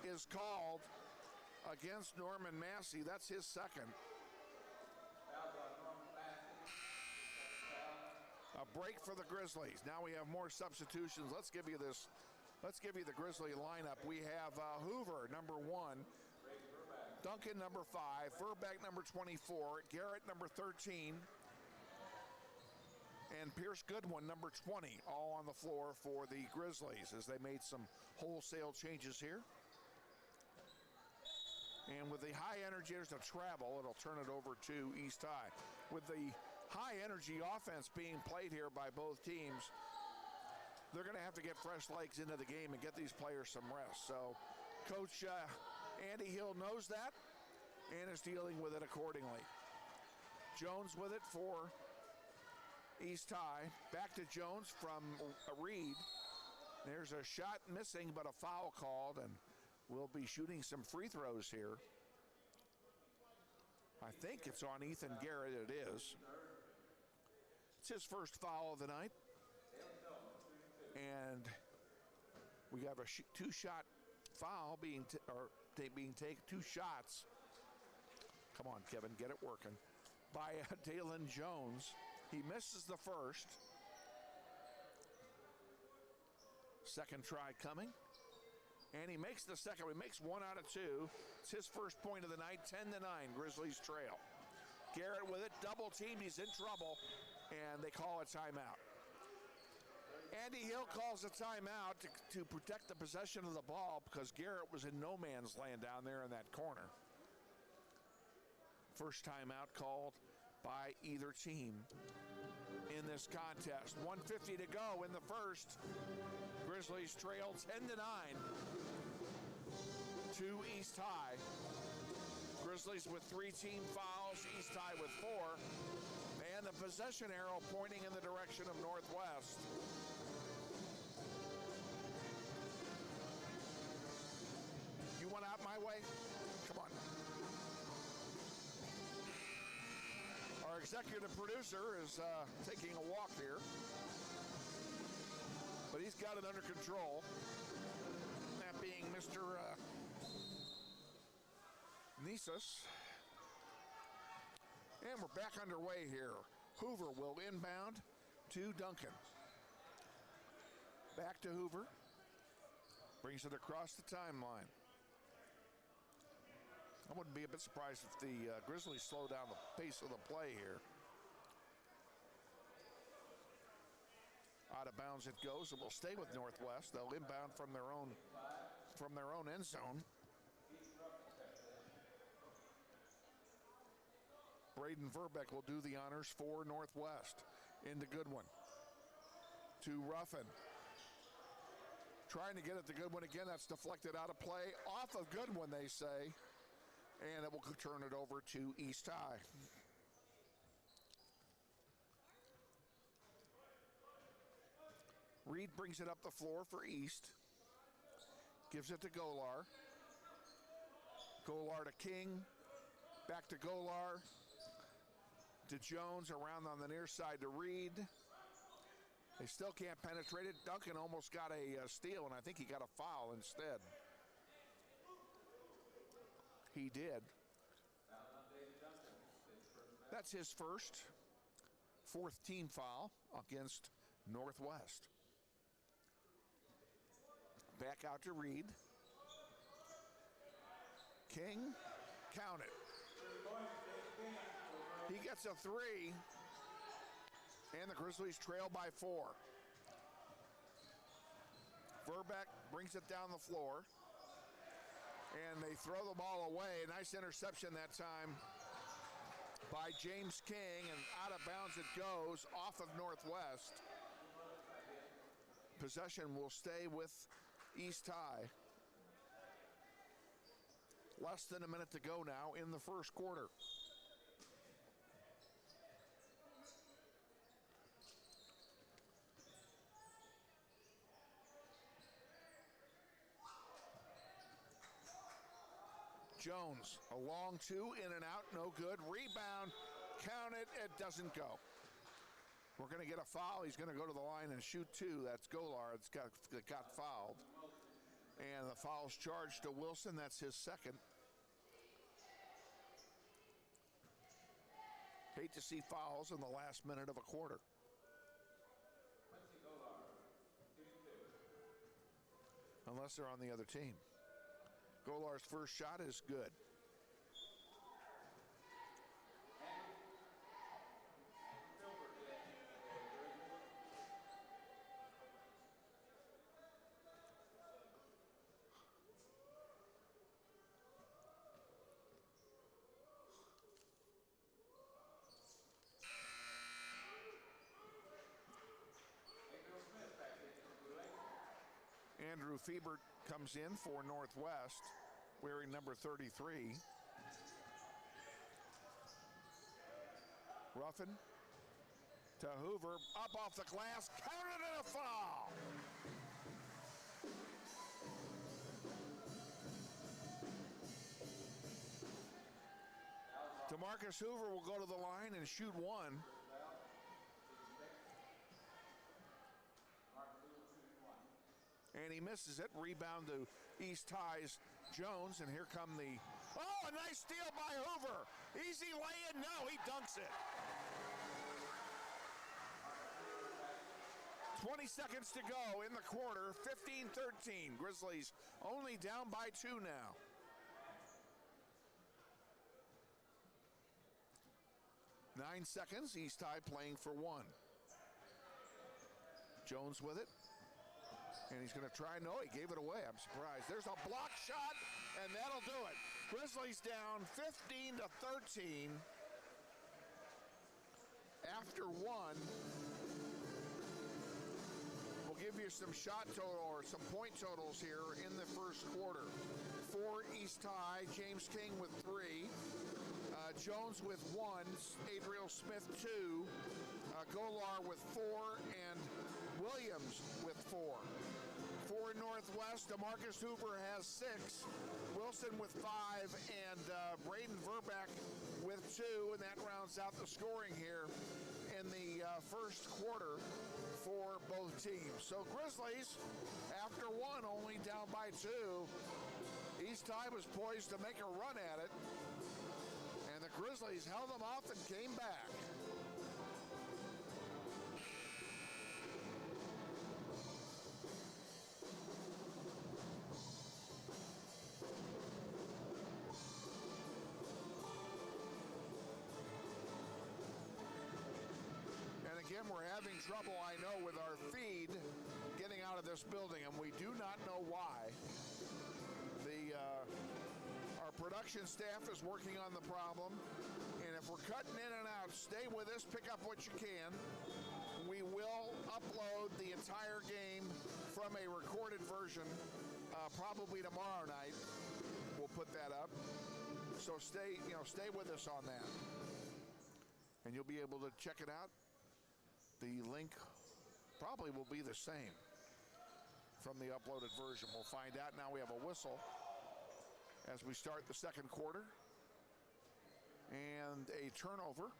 is called against Norman Massey. That's his second. A break for the Grizzlies. Now we have more substitutions. Let's give you the Grizzly lineup. We have Hoover, number 1. Duncan, number 5. Verbeck, number 24. Garrett, number 13. And Pierce Goodwin, number 20, all on the floor for the Grizzlies as they made some wholesale changes here. And with the high energy to travel, it'll turn it over to East High. With the high energy offense being played here by both teams, they're going to have to get fresh legs into the game and get these players some rest. So Coach Andy Hill knows that and is dealing with it accordingly. Jones with it for East High. Back to Jones from Reed. There's a shot missing, but a foul called, and we'll be shooting some free throws here. I think it's on Ethan Garrett. It is. It's his first foul of the night. And we have a two-shot foul being taken. 2 shots. Come on, Kevin, get it working. By Dalen Jones. He misses the first. Second try coming. And he makes the second. He makes 1 out of 2. It's his first point of the night. 10-9, Grizzlies trail. Garrett with it. Double teamed. He's in trouble. And they call a timeout. Andy Hill calls a timeout to protect the possession of the ball because Garrett was in no man's land down there in that corner. First timeout called by either team in this contest. 1:50 to go in the first. Grizzlies trail 10-9 to East High. Grizzlies with 3 team fouls, East High with 4. And the possession arrow pointing in the direction of Northwest. You want out my way? Come on. Our executive producer is taking a walk here. But he's got it under control. That being Mr. Nisus. And we're back underway here. Hoover will inbound to Duncan. Back to Hoover. Brings it across the timeline. I wouldn't be a bit surprised if the Grizzlies slow down the pace of the play here. Out of bounds it goes, and will stay with Northwest. They'll inbound from their own end zone. Braden Verbeck will do the honors for Northwest. Into Goodwin. To Ruffin. Trying to get it to Goodwin again. That's deflected out of play. Off of Goodwin, they say. And it will turn it over to East High. Reed brings it up the floor for East. Gives it to Golar. Golar to King. Back to Golar. To Jones, around on the near side to Reed. They still can't penetrate it. Duncan almost got a steal, and I think he got a foul instead. He did. That's his first. 4th team foul against Northwest. Back out to Reed. King, count it. He gets a 3. And the Grizzlies trail by 4. Verbeck brings it down the floor. And they throw the ball away. Nice interception that time by James King. And out of bounds it goes off of Northwest. Possession will stay with East High. Less than a minute to go now in the first quarter. Jones, a long 2, in and out, no good. Rebound, count it, it doesn't go. We're going to get a foul. He's going to go to the line and shoot two. That's Golar that got fouled. And the foul's charged to Wilson. That's his second. Hate to see fouls in the last minute of a quarter. Unless they're on the other team. Golar's first shot is good. Andrew Fiebert comes in for Northwest, wearing number 33. Ruffin to Hoover, up off the glass, counted and a foul. DeMarcus Hoover will go to the line and shoot one. And he misses it. Rebound to East High's Jones. And here come the... Oh, a nice steal by Hoover. Easy lay-in. No, he dunks it. 20 seconds to go in the quarter. 15-13. Grizzlies only down by 2 now. Nine seconds. East High playing for 1. Jones with it. And he's going to try. No, he gave it away. I'm surprised. There's a block shot, and that'll do it. Grizzlies down 15-13 after 1. We'll give you some shot total or some point totals here in the first quarter. For East High, James King with 3. Jones with 1. Adriel Smith 2. Golar with 4. And Williams with 4. For Northwest, DeMarcus Hoover has 6. Wilson with 5. And Braden Verbeck with 2. And that rounds out the scoring here in the first quarter for both teams. So Grizzlies, after 1, only down by 2. East High was poised to make a run at it. And the Grizzlies held them off and came back. Again, we're having trouble, I know, with our feed getting out of this building, and we do not know why. Our production staff is working on the problem, and if we're cutting in and out, stay with us, pick up what you can. We will upload the entire game from a recorded version, probably tomorrow night. We'll put that up. So stay with us on that, and you'll be able to check it out. The link probably will be the same from the uploaded version. We'll find out. Now we have a whistle as we start the second quarter. And a turnover.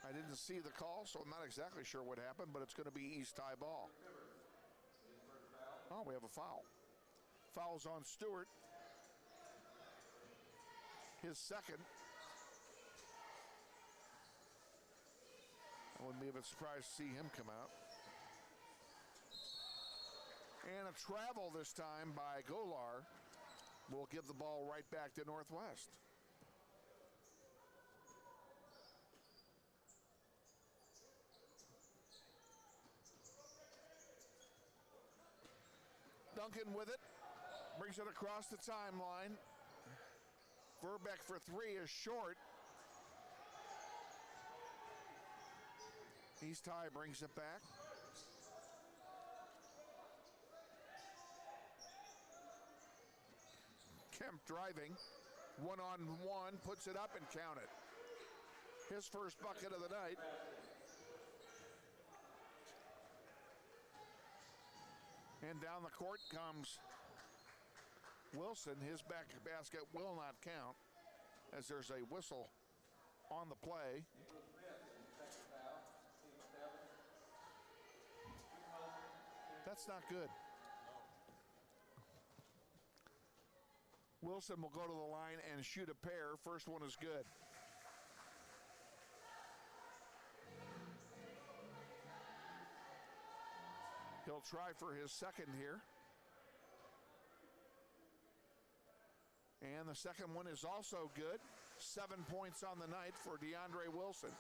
I didn't see the call, so I'm not exactly sure what happened, but it's going to be East High ball. Oh, we have a foul. Foul's on Stewart. His second. I wouldn't be a bit surprised to see him come out. And a travel this time by Golar will give the ball right back to Northwest. Duncan with it. Brings it across the timeline. Verbeck for 3 is short. East High brings it back. Kemp driving. 1-on-1, puts it up and count it. His first bucket of the night. And down the court comes Wilson. His back basket will not count as there's a whistle on the play. That's not good. Wilson will go to the line and shoot a pair. First one is good. He'll try for his second here. And the second one is also good. 7 points on the night for DeAndre Wilson.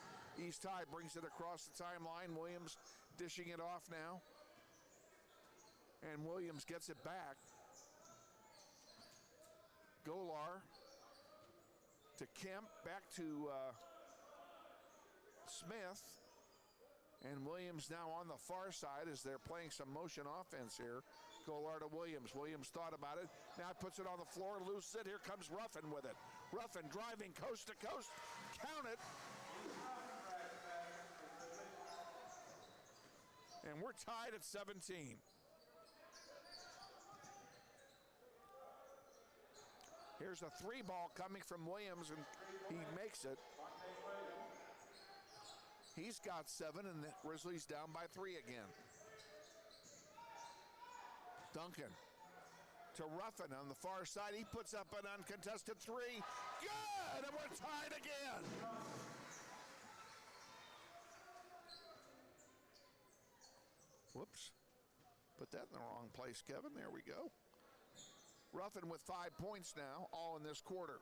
East High brings it across the timeline. Williams dishing it off now. And Williams gets it back. Golar to Kemp, back to Smith. And Williams now on the far side as they're playing some motion offense here. Golar to Williams. Williams thought about it. Now puts it on the floor, loses it. Here comes Ruffin with it. Ruffin driving coast to coast. Count it. And we're tied at 17. Here's a three ball coming from Williams, and he makes it. He's got 7, and the Grizzlies down by 3 again. Duncan to Ruffin on the far side. He puts up an uncontested 3. Good, and we're tied again. Whoops. Put that in the wrong place, Kevin. There we go. Ruffin with 5 points now, all in this quarter.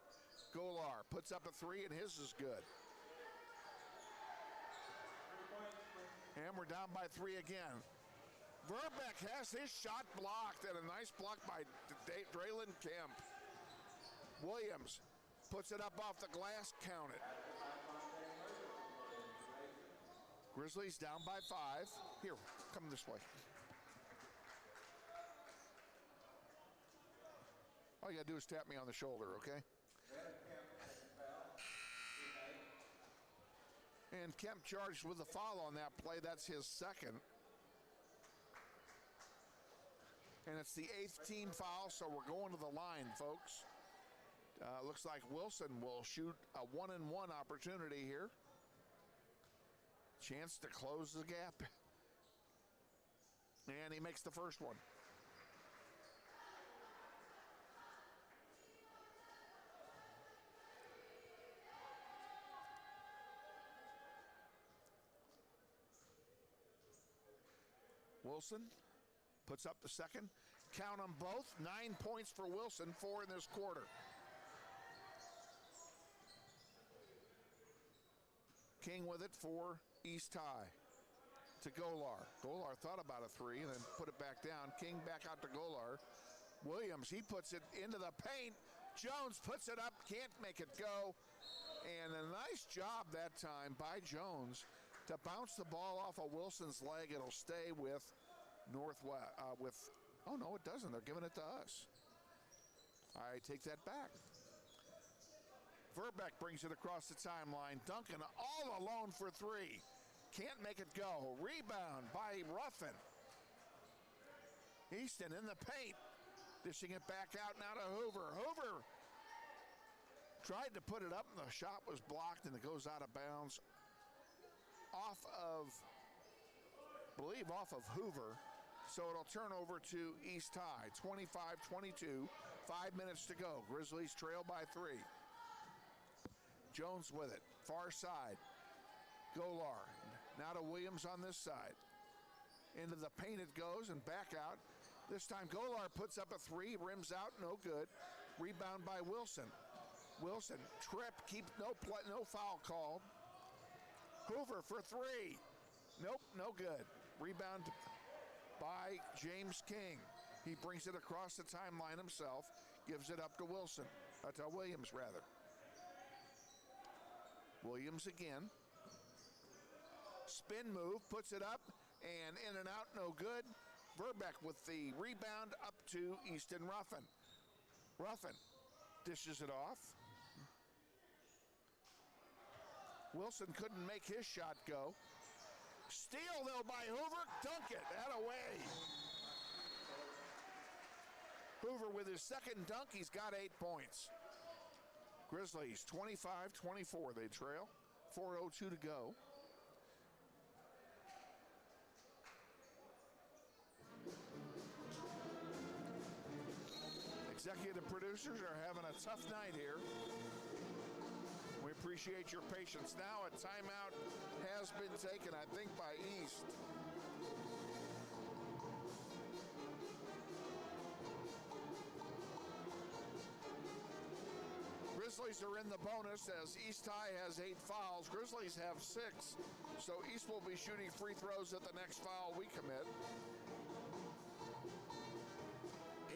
Golar puts up a 3, and his is good. And we're down by 3 again. Verbeck has his shot blocked, and a nice block by Draylon Kemp. Williams puts it up off the glass, count it. Grizzlies down by 5. Here, come this way. All you gotta do is tap me on the shoulder, okay? And Kemp charged with a foul on that play. That's his second. And it's the 8th team foul, so we're going to the line, folks. Looks like Wilson will shoot a 1-and-1 opportunity here. Chance to close the gap. And he makes the first one. Wilson puts up the second. Count them both. 9 points for Wilson, 4 in this quarter. King with it for East High. To Golar. Golar thought about a 3 and then put it back down. King back out to Golar. Williams, he puts it into the paint. Jones puts it up, can't make it go. And a nice job that time by Jones to bounce the ball off of Wilson's leg. It'll stay with Northwest. Oh, no, it doesn't. They're giving it to us. I take that back. Verbeck brings it across the timeline. Duncan all alone for 3. Can't make it go. Rebound by Ruffin. Easton in the paint. Dishing it back out now to Hoover. Hoover tried to put it up, and the shot was blocked, and it goes out of bounds. Off of Hoover. So it'll turn over to East High. 25-22. 5 minutes to go. Grizzlies trail by 3. Jones with it. Far side. Golar. Now to Williams on this side. Into the paint it goes and back out. This time Golar puts up a 3. Rims out. No good. Rebound by Wilson. Wilson. Trip. No foul called. Hoover for 3. Nope, no good. Rebound by James King. He brings it across the timeline himself. Gives it up to Wilson. To Williams, rather. Williams again. Spin move, puts it up, and in and out, no good. Verbeck with the rebound up to Easton Ruffin. Ruffin dishes it off. Wilson couldn't make his shot go. Steal, though, by Hoover. Dunk it. That away. Hoover with his second dunk. He's got 8 points. Grizzlies 25-24. They trail. 4:02 to go. Executive producers are having a tough night here. We appreciate your patience. Now a timeout has been taken, I think, by East. Grizzlies are in the bonus as East High has 8 fouls. Grizzlies have 6. So East will be shooting free throws at the next foul we commit.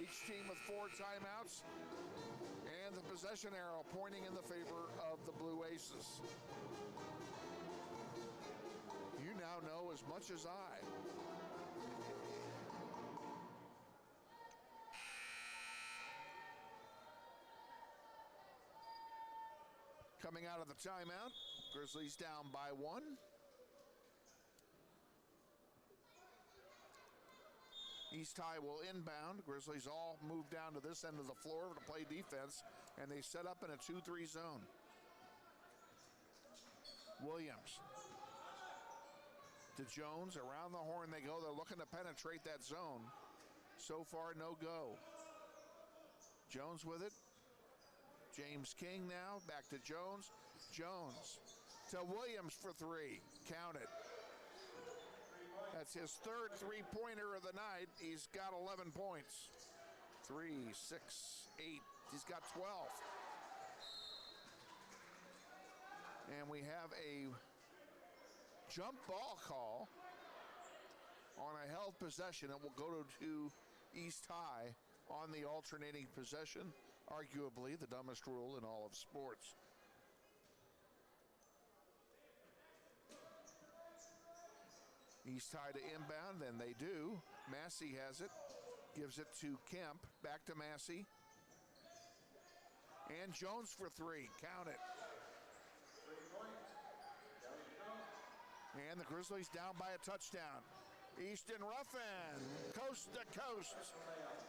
Each team with 4 timeouts. And the possession arrow pointing in the favor of the Blue Aces. You now know as much as I. Coming out of the timeout, Grizzlies down by 1. East High will inbound. Grizzlies all move down to this end of the floor to play defense, and they set up in a 2-3 zone. Williams to Jones. Around the horn they go. They're looking to penetrate that zone. So far, no go. Jones with it. James King now, back to Jones. Jones to Williams for 3. Count it. That's his 3rd three-pointer of the night. He's got 11 points. 3, 6, 8. He's got 12. And we have a jump ball call on a held possession. It will go to East High on the alternating possession. Arguably the dumbest rule in all of sports. East High to inbound, and they do. Massey has it, gives it to Kemp, back to Massey. And Jones for 3, count it. And the Grizzlies down by a touchdown. Easton Ruffin, coast to coast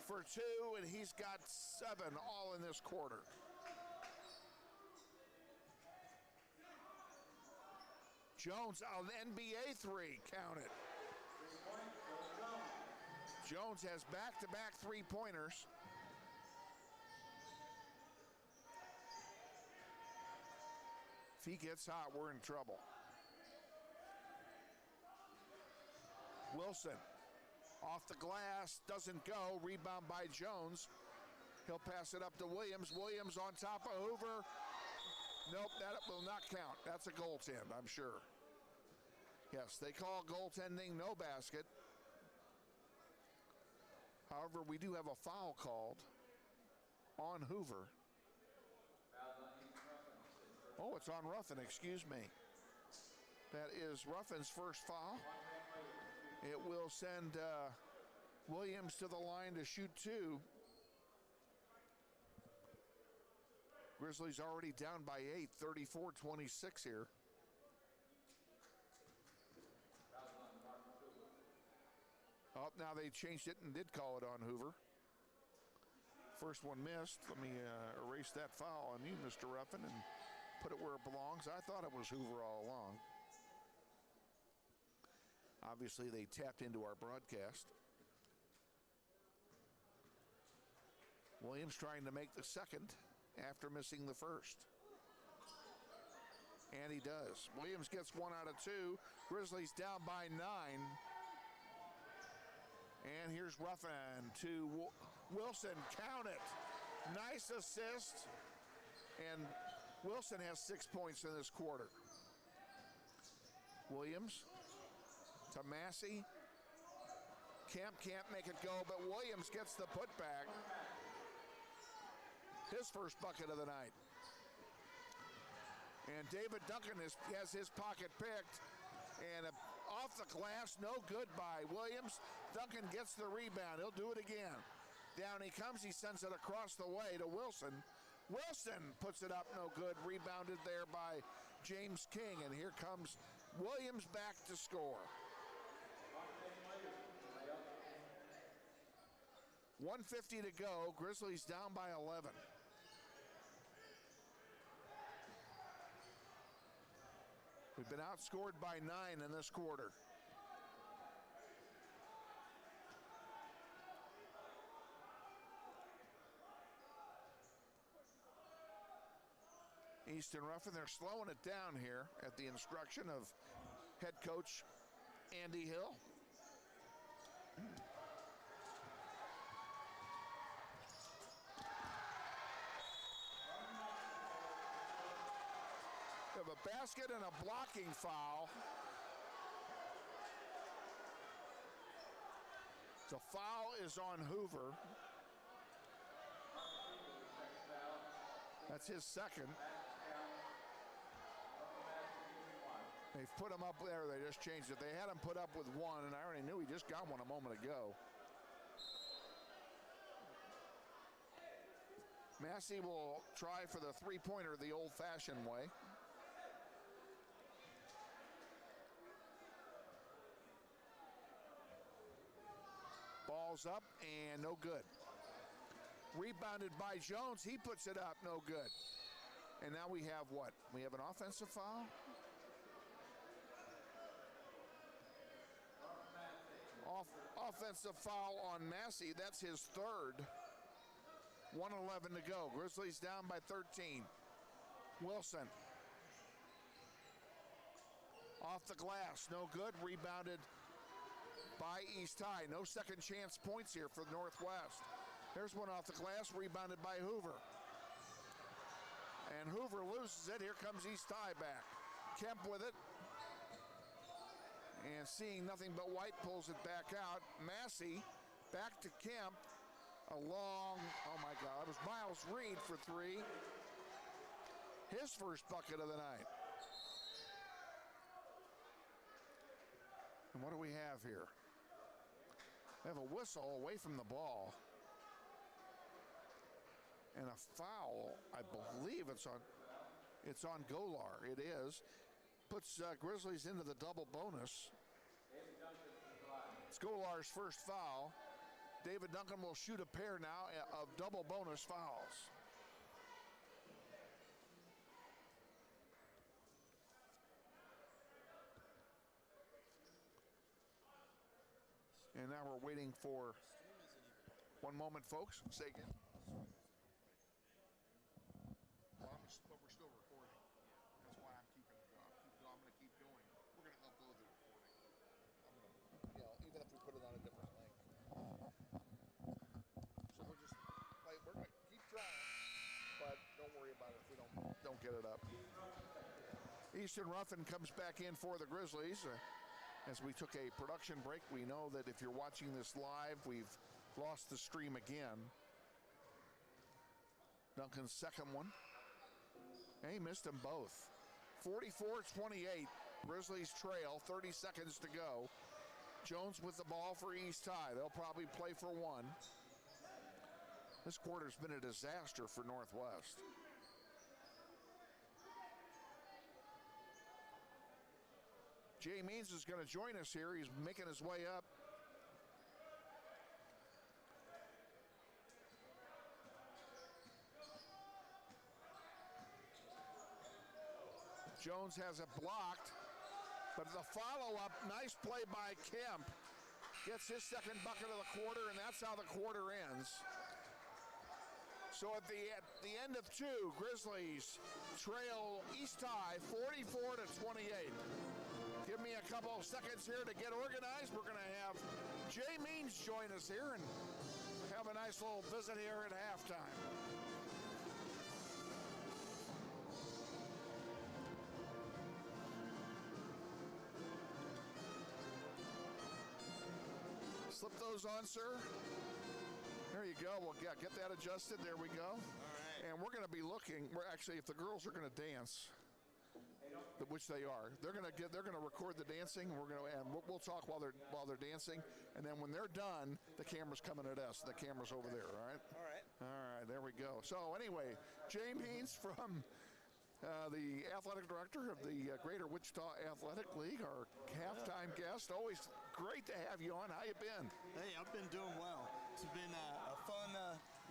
for 2, and he's got 7 all in this quarter. Jones on NBA 3, count it. Jones has back-to-back 3-pointers. If he gets hot, we're in trouble. Wilson off the glass, doesn't go. Rebound by Jones. He'll pass it up to Williams. Williams on top of Hoover. Nope, that will not count. That's a goaltend, I'm sure. Yes, they call goaltending no basket. However, we do have a foul called on Hoover. Oh, it's on Ruffin, excuse me. That is Ruffin's first foul. It will send Williams to the line to shoot 2. Grizzlies already down by 8, 34-26 here. Oh, now they changed it and did call it on Hoover. First one missed. Let me erase that foul on you, Mr. Ruffin, and put it where it belongs. I thought it was Hoover all along. Obviously, they tapped into our broadcast. Williams trying to make the second after missing the first. And he does. Williams gets 1 out of 2. Grizzlies down by 9. And here's Ruffin to Wilson. Count it. Nice assist. And Wilson has 6 points in this quarter. Williams to Massey. Kemp can't make it go, but Williams gets the putback. His first bucket of the night. And David Duncan has his pocket picked. And off the glass, no good by Williams. Duncan gets the rebound. He'll do it again. Down he comes. He sends it across the way to Wilson. Wilson puts it up, no good. Rebounded there by James King. And here comes Williams back to score. 1:50 to go. Grizzlies down by 11. We've been outscored by 9 in this quarter. Easton Ruffin. They're slowing it down here at the instruction of head coach Andy Hill. We have a basket and a blocking foul. The foul is on Hoover. That's his second. They've put him up there. They just changed it. They had him put up with one, and I already knew he just got one a moment ago. Massey will try for the three-pointer the old-fashioned way. Ball's up and no good. Rebounded by Jones. He puts it up, no good. And now we have what? We have an offensive foul? Offensive foul on Massey. That's his third. 1:11 to go. Grizzlies down by 13. Wilson. Off the glass, no good. Rebounded by East High. No second chance points here for Northwest. There's one off the glass, rebounded by Hoover. And Hoover loses it. Here comes East High back. Kemp with it. And seeing nothing but white, pulls it back out. Massey back to Kemp. A long, oh my God, it was Miles Reed for three. His first bucket of the night. And what do we have here? We have a whistle away from the ball. And a foul, I believe it's on Golar. It is. Puts Grizzlies into the double bonus. It's Golar's first foul. David Duncan will shoot a pair now of double bonus fouls. And now we're waiting for one moment, folks. Say again. Well, but we're still recording. That's why I'm keeping it going. I'm going to keep going. We're going to upload the recording. Even if we put it on a different link. So we'll just, we're going to keep trying, but don't worry about it if we don't get it up. Easton Ruffin comes back in for the Grizzlies. As we took a production break, we know that if you're watching this live, we've lost the stream again. Duncan's second one. And he missed them both. 44-28. Grizzlies trail, 30 seconds to go. Jones with the ball for East High. They'll probably play for one. This quarter's been a disaster for Northwest. Jay Means is going to join us here. He's making his way up. Jones has it blocked, but the follow-up, nice play by Kemp. Gets his second bucket of the quarter, and that's how the quarter ends. So at the end of two, Grizzlies trail East High 44-28. Give me a couple of seconds here to get organized. We're going to have Jay Means join us here and have a nice little visit here at halftime. Slip those on, sir. There you go. We'll get that adjusted. There we go. All right. And we're going to be looking. We're actually, if the girls are going to dance, which they are, they're going to record the dancing. And we'll talk while they're dancing. And then when they're done, the camera's coming at us. The camera's over there. All right. All right. All right. There we go. So anyway, Jay Means from the athletic director of the Greater Wichita Athletic League, our halftime guest. Always great to have you on. How you been? Hey, I've been doing well. It's been a fun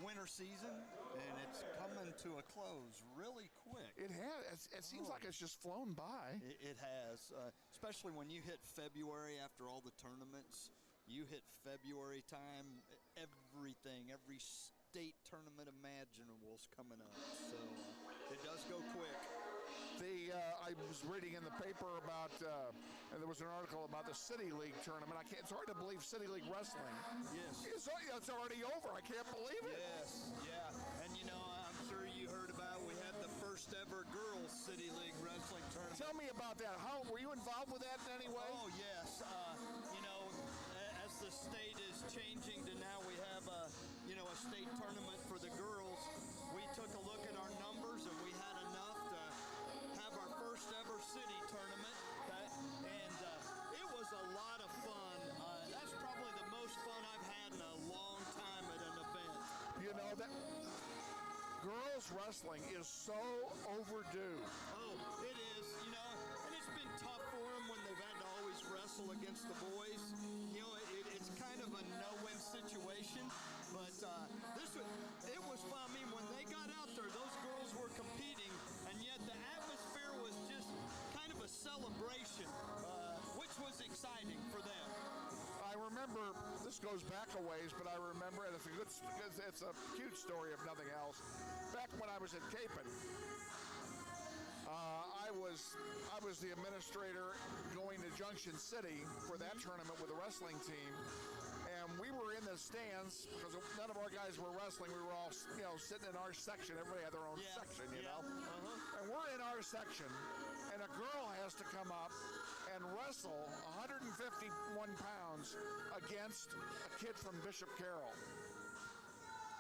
winter season, and it's coming to a close really quick. It has. It seems like it's just flown by. It has, especially when you hit February after all the tournaments. You hit February time, everything, every state tournament imaginables coming up. So it does go quick. I was reading in the paper about, and there was an article about the City League tournament. It's hard to believe City League Wrestling. Yes. It's already over. I can't believe it. Yes, yeah. And I'm sure you heard about, we had the first ever girls City League Wrestling tournament. Tell me about that. How were you involved with that in any way? Oh, yes. As the state is changing to now we have a state tournament for the girls, we took a look at our numbers and we had enough to have our first ever city tournament. And it was a lot of fun. That's probably the most fun I've had in a long time at an event. That girls wrestling is so overdue. Oh, it is, and it's been tough for them when they've had to always wrestle against the boys. It's kind of a no-win situation, but it was fun. I mean, when they got out there, those girls were competing, and yet the atmosphere was just kind of a celebration, which was exciting for them. I remember, this goes back a ways, but I remember, and it's a cute story if nothing else. Back when I was at Capon, I was the administrator going to Junction City for that tournament with the wrestling team, and we were in the stands because none of our guys were wrestling. We were all sitting in our section. Everybody had their own section, and we're in our section, and a girl has to come up and wrestle 151 pounds against a kid from Bishop Carroll.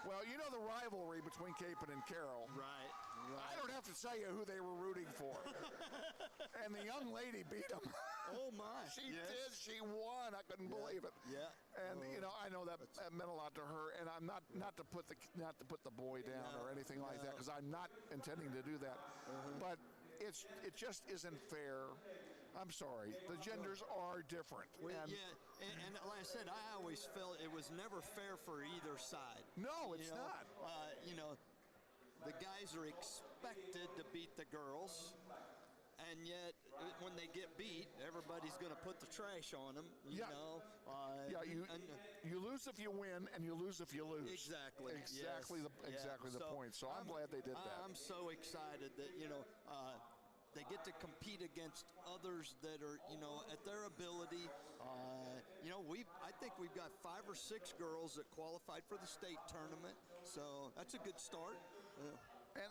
Well, the rivalry between Capon and Carroll. Right. I don't have to tell you who they were rooting for. And the young lady beat them. Oh, my. She did. She won. I couldn't believe it. Yeah. And, I know that meant a lot to her. And I'm not to put the boy down or anything like that, because I'm not intending to do that. But it just isn't fair. I'm sorry. The genders are different. And like I said, I always felt it was never fair for either side. No, it's not. The guys are expected to beat the girls, and yet when they get beat, everybody's going to put the trash on them. You lose if you win, and you lose if you lose. Exactly. Exactly the point. So I'm glad they did that. I'm so excited that they get to compete against others that are at their ability. I think we've got 5 or 6 girls that qualified for the state tournament, so that's a good start. And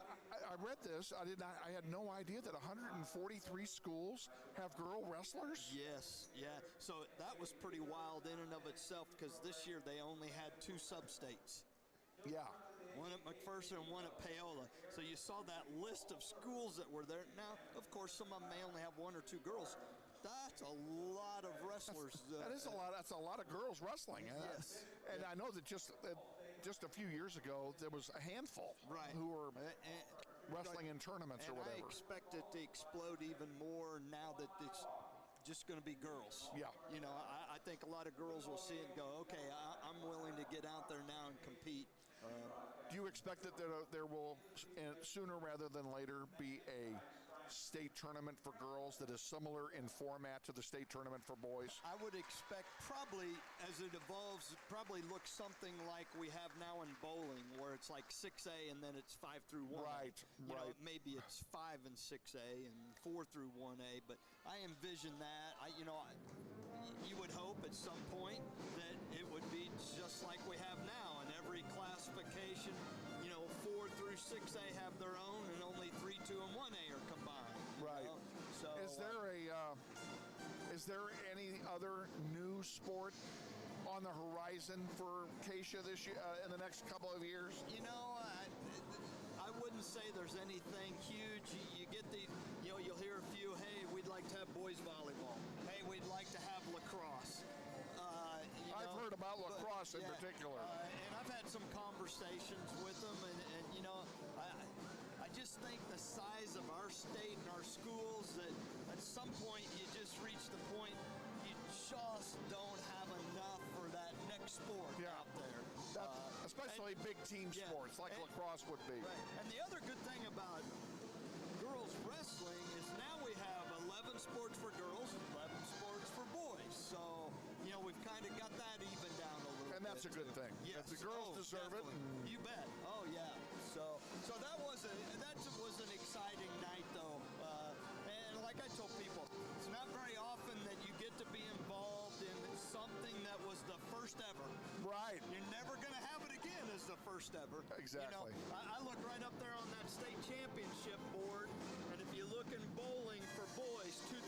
I read this. I had no idea that 143 schools have girl wrestlers. Yes, yeah. So that was pretty wild in and of itself, because this year they only had 2 sub-states. Yeah. One at McPherson and one at Paola. So you saw that list of schools that were there. Now, of course, some of them may only have 1 or 2 girls. That's a lot of wrestlers. That is a lot. That's a lot of girls wrestling. Yes. And I know that just a few years ago, there was a handful who were wrestling in tournaments or whatever. I expect it to explode even more now that it's just going to be girls. Yeah. I think a lot of girls will see it and go, okay, I'm willing to get out there now and compete. Do you expect that there will, sooner rather than later, be a state tournament for girls that is similar in format to the state tournament for boys? I would expect, probably as it evolves, probably looks something like we have now in bowling, where it's like 6A and then it's 5 through 1A. Right. Maybe it's 5 and 6A and 4 through 1A, but I envision that. You would hope at some point that it would be just like we have now, and every classification, 4 through 6A have their own, and only 3, 2, and 1A are combined. Right. So is there any other new sport on the horizon for Keisha this year, in the next couple of years? I wouldn't say there's anything huge. You get you'll hear a few, hey, we'd like to have boys volleyball. Hey, we'd like to have lacrosse. I've heard about lacrosse in particular. And I've had some conversations with them, and I just think the size of our state and our schools, that at some point you just reach the point you just don't have enough for that next sport out there. Especially big team sports like lacrosse would be. Right. And the other good thing about girls wrestling is now we have 11 sports for girls, 11 sports for boys. So, we've kind of got that even down a little bit. And that's That's a good thing. Yes. The girls deserve definitely. it. You bet. Oh yeah. So that was an exciting night though. And like I told people, it's not very often that you get to be involved in something that was the first ever. Right. You're never going to have it again as the first ever. Exactly. You know, I look right up there on that state championship board, and if you look in bowling for boys, 2005,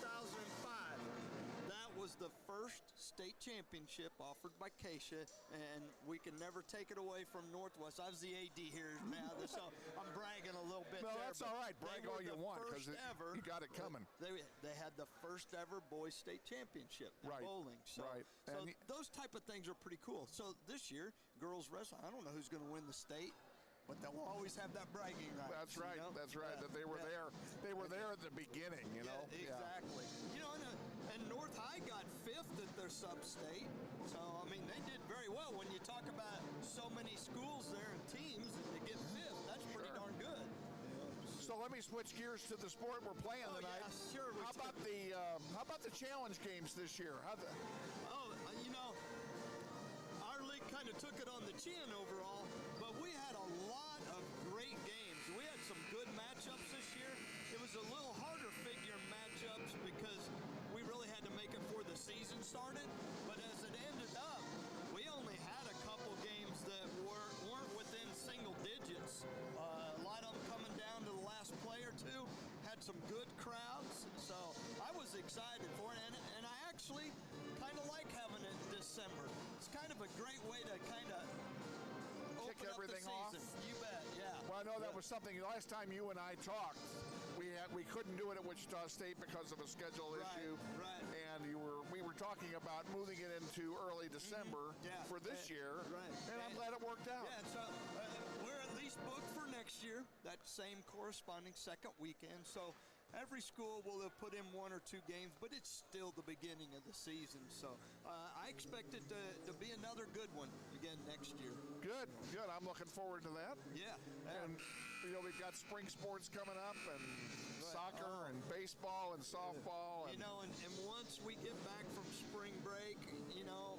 that was the first state championship offered by Keisha, and we can never take it away from Northwest. I was the AD here now, so I'm bragging a little bit. No, there, that's all right. Brag all you want because you got it coming. They had the first ever boys state championship in bowling. So, right. So those type of things are pretty cool. So this year, girls wrestling, I don't know who's going to win the state, but they will always have that bragging right. That's right. You know? That's right. That they were there. They were there at the beginning. You know. Exactly. You know, and North High got 5th at their sub-state. So I mean, they did very well. When you talk about so many schools there and teams, and they get 5th, that's pretty darn good. So let me switch gears to the sport we're playing tonight. Yeah, sure. How about the challenge games this year? You know, our league kind of took it on the chin overall, but we had a lot of great games. We had some good matchups this year. It was a little harder figure matchups because we really had to make it before the season started. But as it ended up, we only had a couple games that weren't within single digits. A lot of them coming down to the last play or two. Had some good crowds, so I was excited for it. And I actually kind of like having it in December. It's kind of a great way to kind of kick everything off. You bet, yeah. Well, I know that was something last time you and I talked. We couldn't do it at Wichita State because of a schedule issue. Right. And we were talking about moving it into early December for this year. Right. And I'm glad it worked out. Yeah, so we're at least booked for next year, that same corresponding second weekend. So every school will have put in 1 or 2 games, but it's still the beginning of the season. So I expect it to be another good one again next year. Good. I'm looking forward to that. Yeah. And we've got spring sports coming up, and soccer, and baseball, and softball. And once we get back from spring break,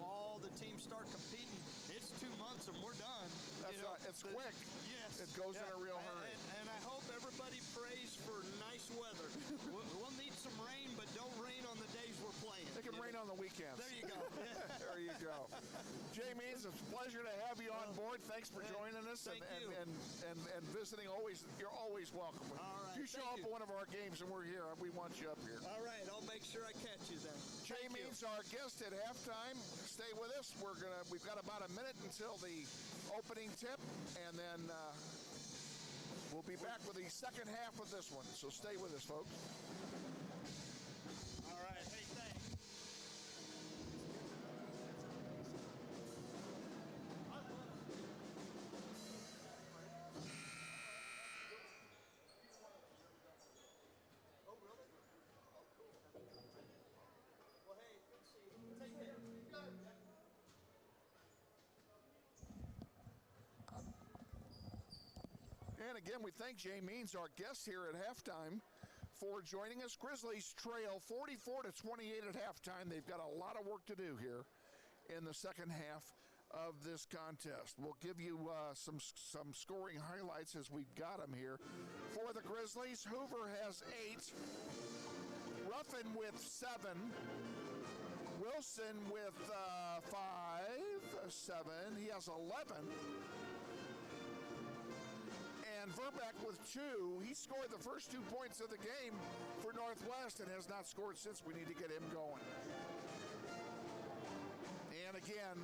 all the teams start competing. It's 2 months and we're done. That's right. It's quick. Yes. It goes in a real hurry. And I hope everybody prays for nice weather. We'll need some rain, but don't rain on the days we're playing. It can rain on the weekends. There you go. There you go. Jay Means, it's a pleasure to have you on board. Thanks for joining us. Thank you. And visiting. You're always welcome. All right. If you show up at one of our games and we're here, we want you up here. All right. I'll make sure I catch you then. Jay Means, our guest at halftime. Stay with us. We've got about a minute until the opening tip, and then we'll be back with the second half of this one. So stay with us, folks. All right. Hey, thanks. And again, we thank Jay Means, our guest here at halftime, for joining us. Grizzlies trail 44-28 at halftime. They've got a lot of work to do here in the second half of this contest. We'll give you some scoring highlights as we've got them here. For the Grizzlies, Hoover has 8, Ruffin with 7, Wilson with 7, he has 11. And Verbeck with 2. He scored the first 2 points of the game for Northwest and has not scored since. We need to get him going. And again,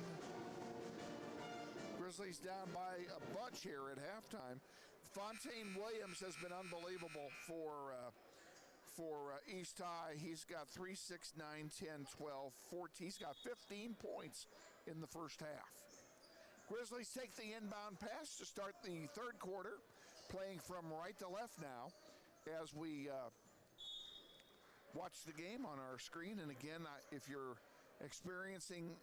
Grizzlies down by a bunch here at halftime. Fontaine Williams has been unbelievable for East High. He's got 3, 6, 9, 10, 12, 14. He's got 15 points in the first half. Grizzlies take the inbound pass to start the third quarter, playing from right to left now as we watch the game on our screen. And again, if you're experiencing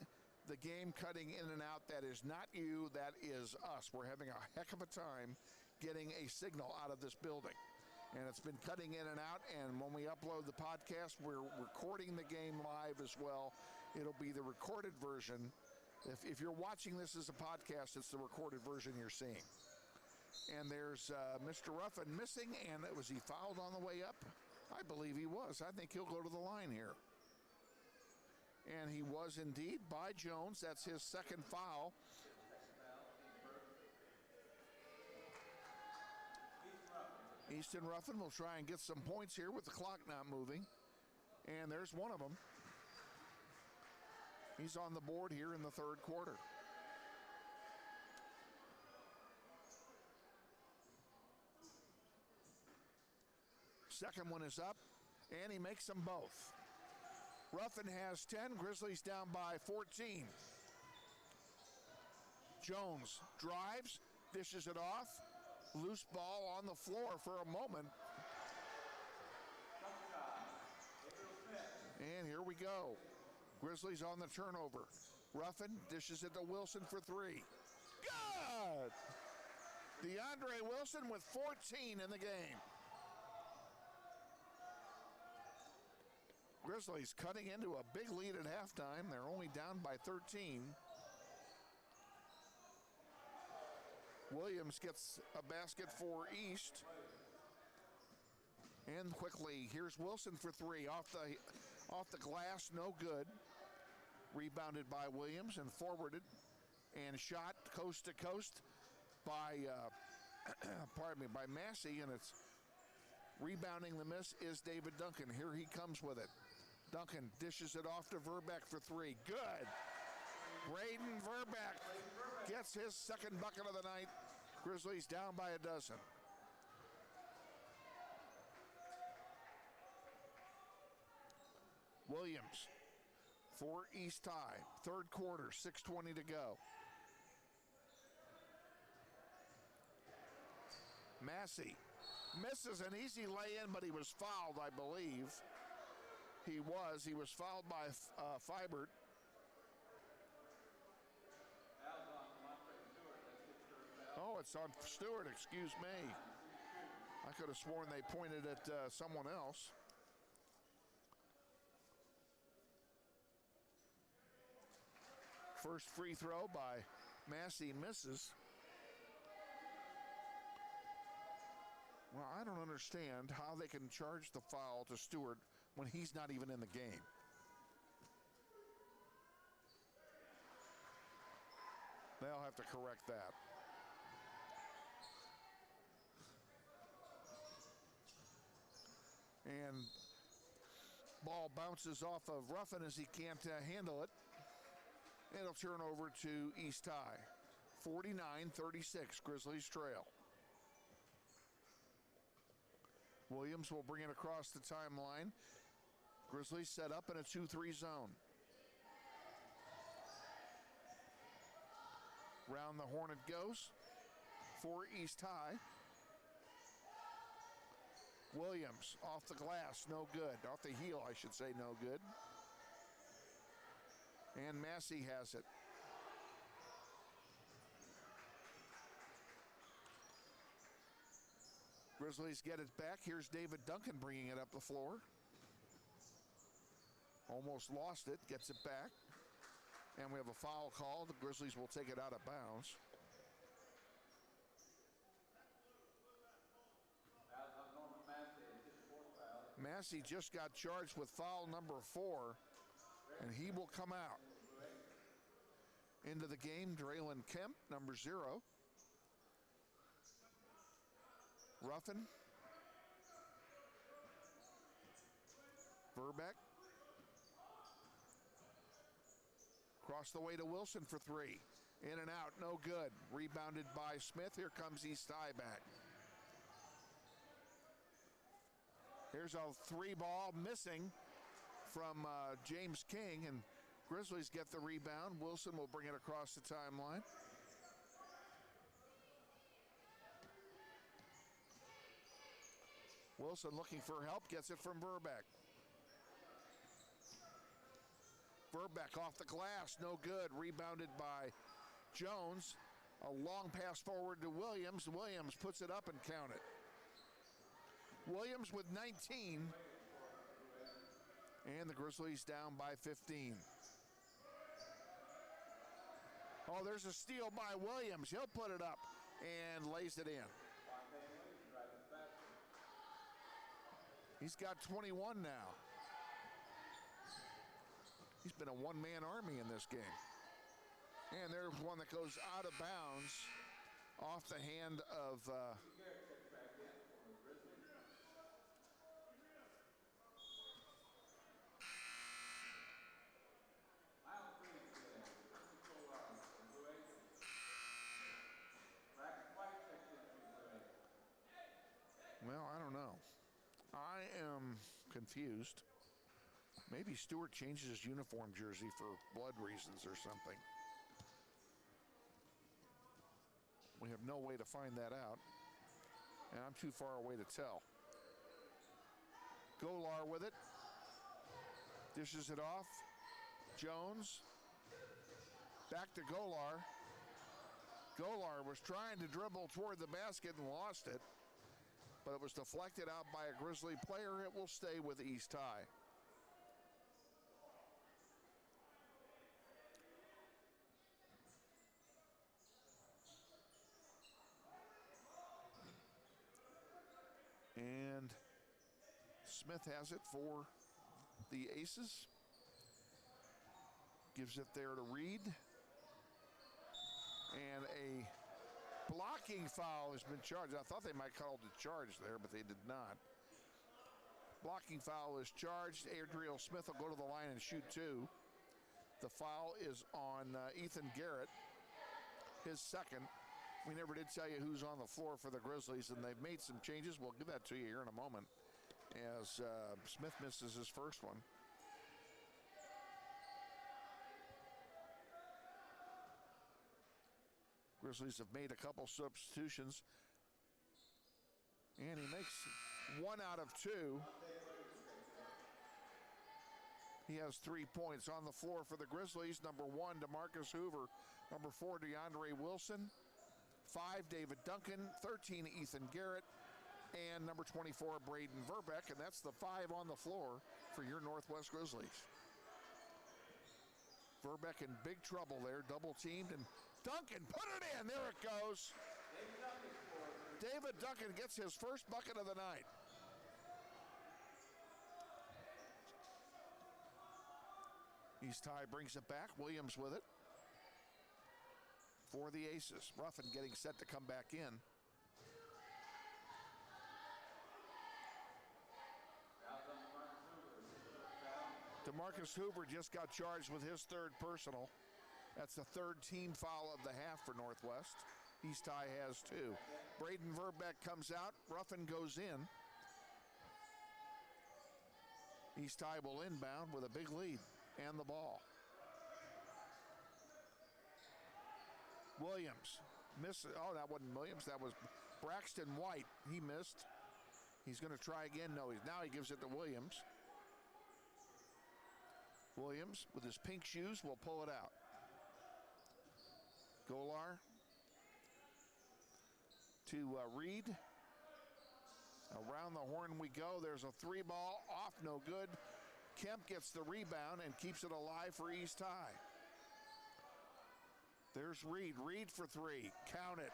the game cutting in and out, that is not you, that is us. We're having a heck of a time getting a signal out of this building. And it's been cutting in and out, and when we upload the podcast, we're recording the game live as well. It'll be the recorded version If you're watching this as a podcast, it's the recorded version you're seeing. And there's Mr. Ruffin missing, and was he fouled on the way up? I believe he was. I think he'll go to the line here. And he was indeed by Jones. That's his second foul. Easton Ruffin will try and get some points here with the clock not moving. And there's one of them. He's on the board here in the third quarter. Second one is up, and he makes them both. Ruffin has 10, Grizzlies down by 14. Jones drives, dishes it off. Loose ball on the floor for a moment. And here we go. Grizzlies on the turnover. Ruffin dishes it to Wilson for three. Good! DeAndre Wilson with 14 in the game. Grizzlies cutting into a big lead at halftime. They're only down by 13. Williams gets a basket for East. And quickly, here's Wilson for three. Off the glass, no good. Rebounded by Williams and forwarded. And shot coast to coast by, by Massey. And it's rebounding the miss is David Duncan. Here he comes with it. Duncan dishes it off to Verbeck for three. Good. Braden Verbeck gets his second bucket of the night. Grizzlies down by a dozen. Williams for East tie. Third quarter, 6:20 to go. Massey misses an easy lay-in, but he was fouled, I believe. He was fouled by Fibert. Oh, it's on Stewart, excuse me. I could have sworn they pointed at someone else. First free throw by Massey misses. Well, I don't understand how they can charge the foul to Stewart when he's not even in the game. They'll have to correct that. And ball bounces off of Ruffin as he can't handle it. It'll turn over to East High. 49-36, Grizzlies trail. Williams will bring it across the timeline. Grizzlies set up in a 2-3 zone. Round the horn it goes for East High. Williams off the glass, no good. Off the heel, I should say, no good. And Massey has it. Grizzlies get it back. Here's David Duncan bringing it up the floor. Almost lost it, gets it back. And we have a foul call. The Grizzlies will take it out of bounds. Massey just got charged with foul number 4, and he will come out. Into the game, Draylon Kemp, number 0. Ruffin. Verbeck. Cross the way to Wilson for 3. In and out, no good. Rebounded by Smith. Here comes East High back. Here's a 3-ball missing from James King, and Grizzlies get the rebound. Wilson will bring it across the timeline. Wilson looking for help, gets it from Verbeck. Verbeck off the glass, no good. Rebounded by Jones. A long pass forward to Williams. Williams puts it up and count it. Williams with 19. And the Grizzlies down by 15. Oh, there's a steal by Williams. He'll put it up and lays it in. He's got 21 now. He's been a one-man army in this game. And there's one that goes out of bounds off the hand of well, I don't know. I am confused. Maybe Stewart changes his uniform jersey for blood reasons or something. We have no way to find that out, and I'm too far away to tell. Golar with it. Dishes it off. Jones. Back to Golar. Golar was trying to dribble toward the basket and lost it, but it was deflected out by a Grizzly player. It will stay with East High. And Smith has it for the Aces. Gives it there to Reed. And a blocking foul has been charged. I thought they might call it a charge there, but they did not. Blocking foul is charged. Adriel Smith will go to the line and shoot two. The foul is on Ethan Garrett, his second. We never did tell you who's on the floor for the Grizzlies, and they've made some changes. We'll give that to you here in a moment as Smith misses his first one. Grizzlies have made a couple substitutions, and he makes 1 out of 2. He has 3 points on the floor for the Grizzlies. Number 1, DeMarcus Hoover. Number 4, DeAndre Wilson. 5, David Duncan. 13, Ethan Garrett. And number 24, Braden Verbeck. And that's the 5 on the floor for your Northwest Grizzlies. Verbeck in big trouble there, double teamed, and Duncan put it in. There it goes. David Duncan gets his first bucket of the night. East High brings it back. Williams with it for the Aces. Ruffin getting set to come back in. DeMarcus Hoover just got charged with his third personal. That's the third team foul of the half for Northwest. East High has 2. Braden Verbeck comes out. Ruffin goes in. East High will inbound with a big lead and the ball. Williams misses. Oh, that wasn't Williams. That was Braxton White. He missed. He's going to try again. No, now he gives it to Williams. Williams, with his pink shoes, will pull it out. Golar to Reed. Around the horn we go. There's a 3-ball off, no good. Kemp gets the rebound and keeps it alive for East High. There's Reed. Reed for 3. Count it.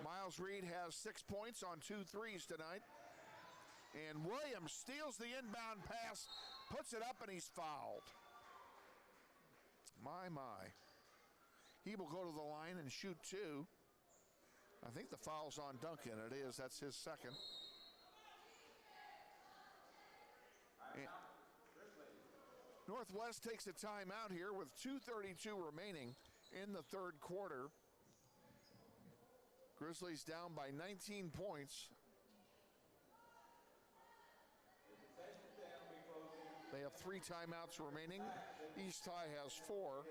Miles Reed has 6 points on 2 threes tonight. And Williams steals the inbound pass, puts it up, and he's fouled. My. He will go to the line and shoot 2. I think the foul's on Duncan. It is. That's his second. And Northwest takes a timeout here with 2:32 remaining in the third quarter. Grizzlies down by 19 points. They have 3 timeouts remaining. East High has 4.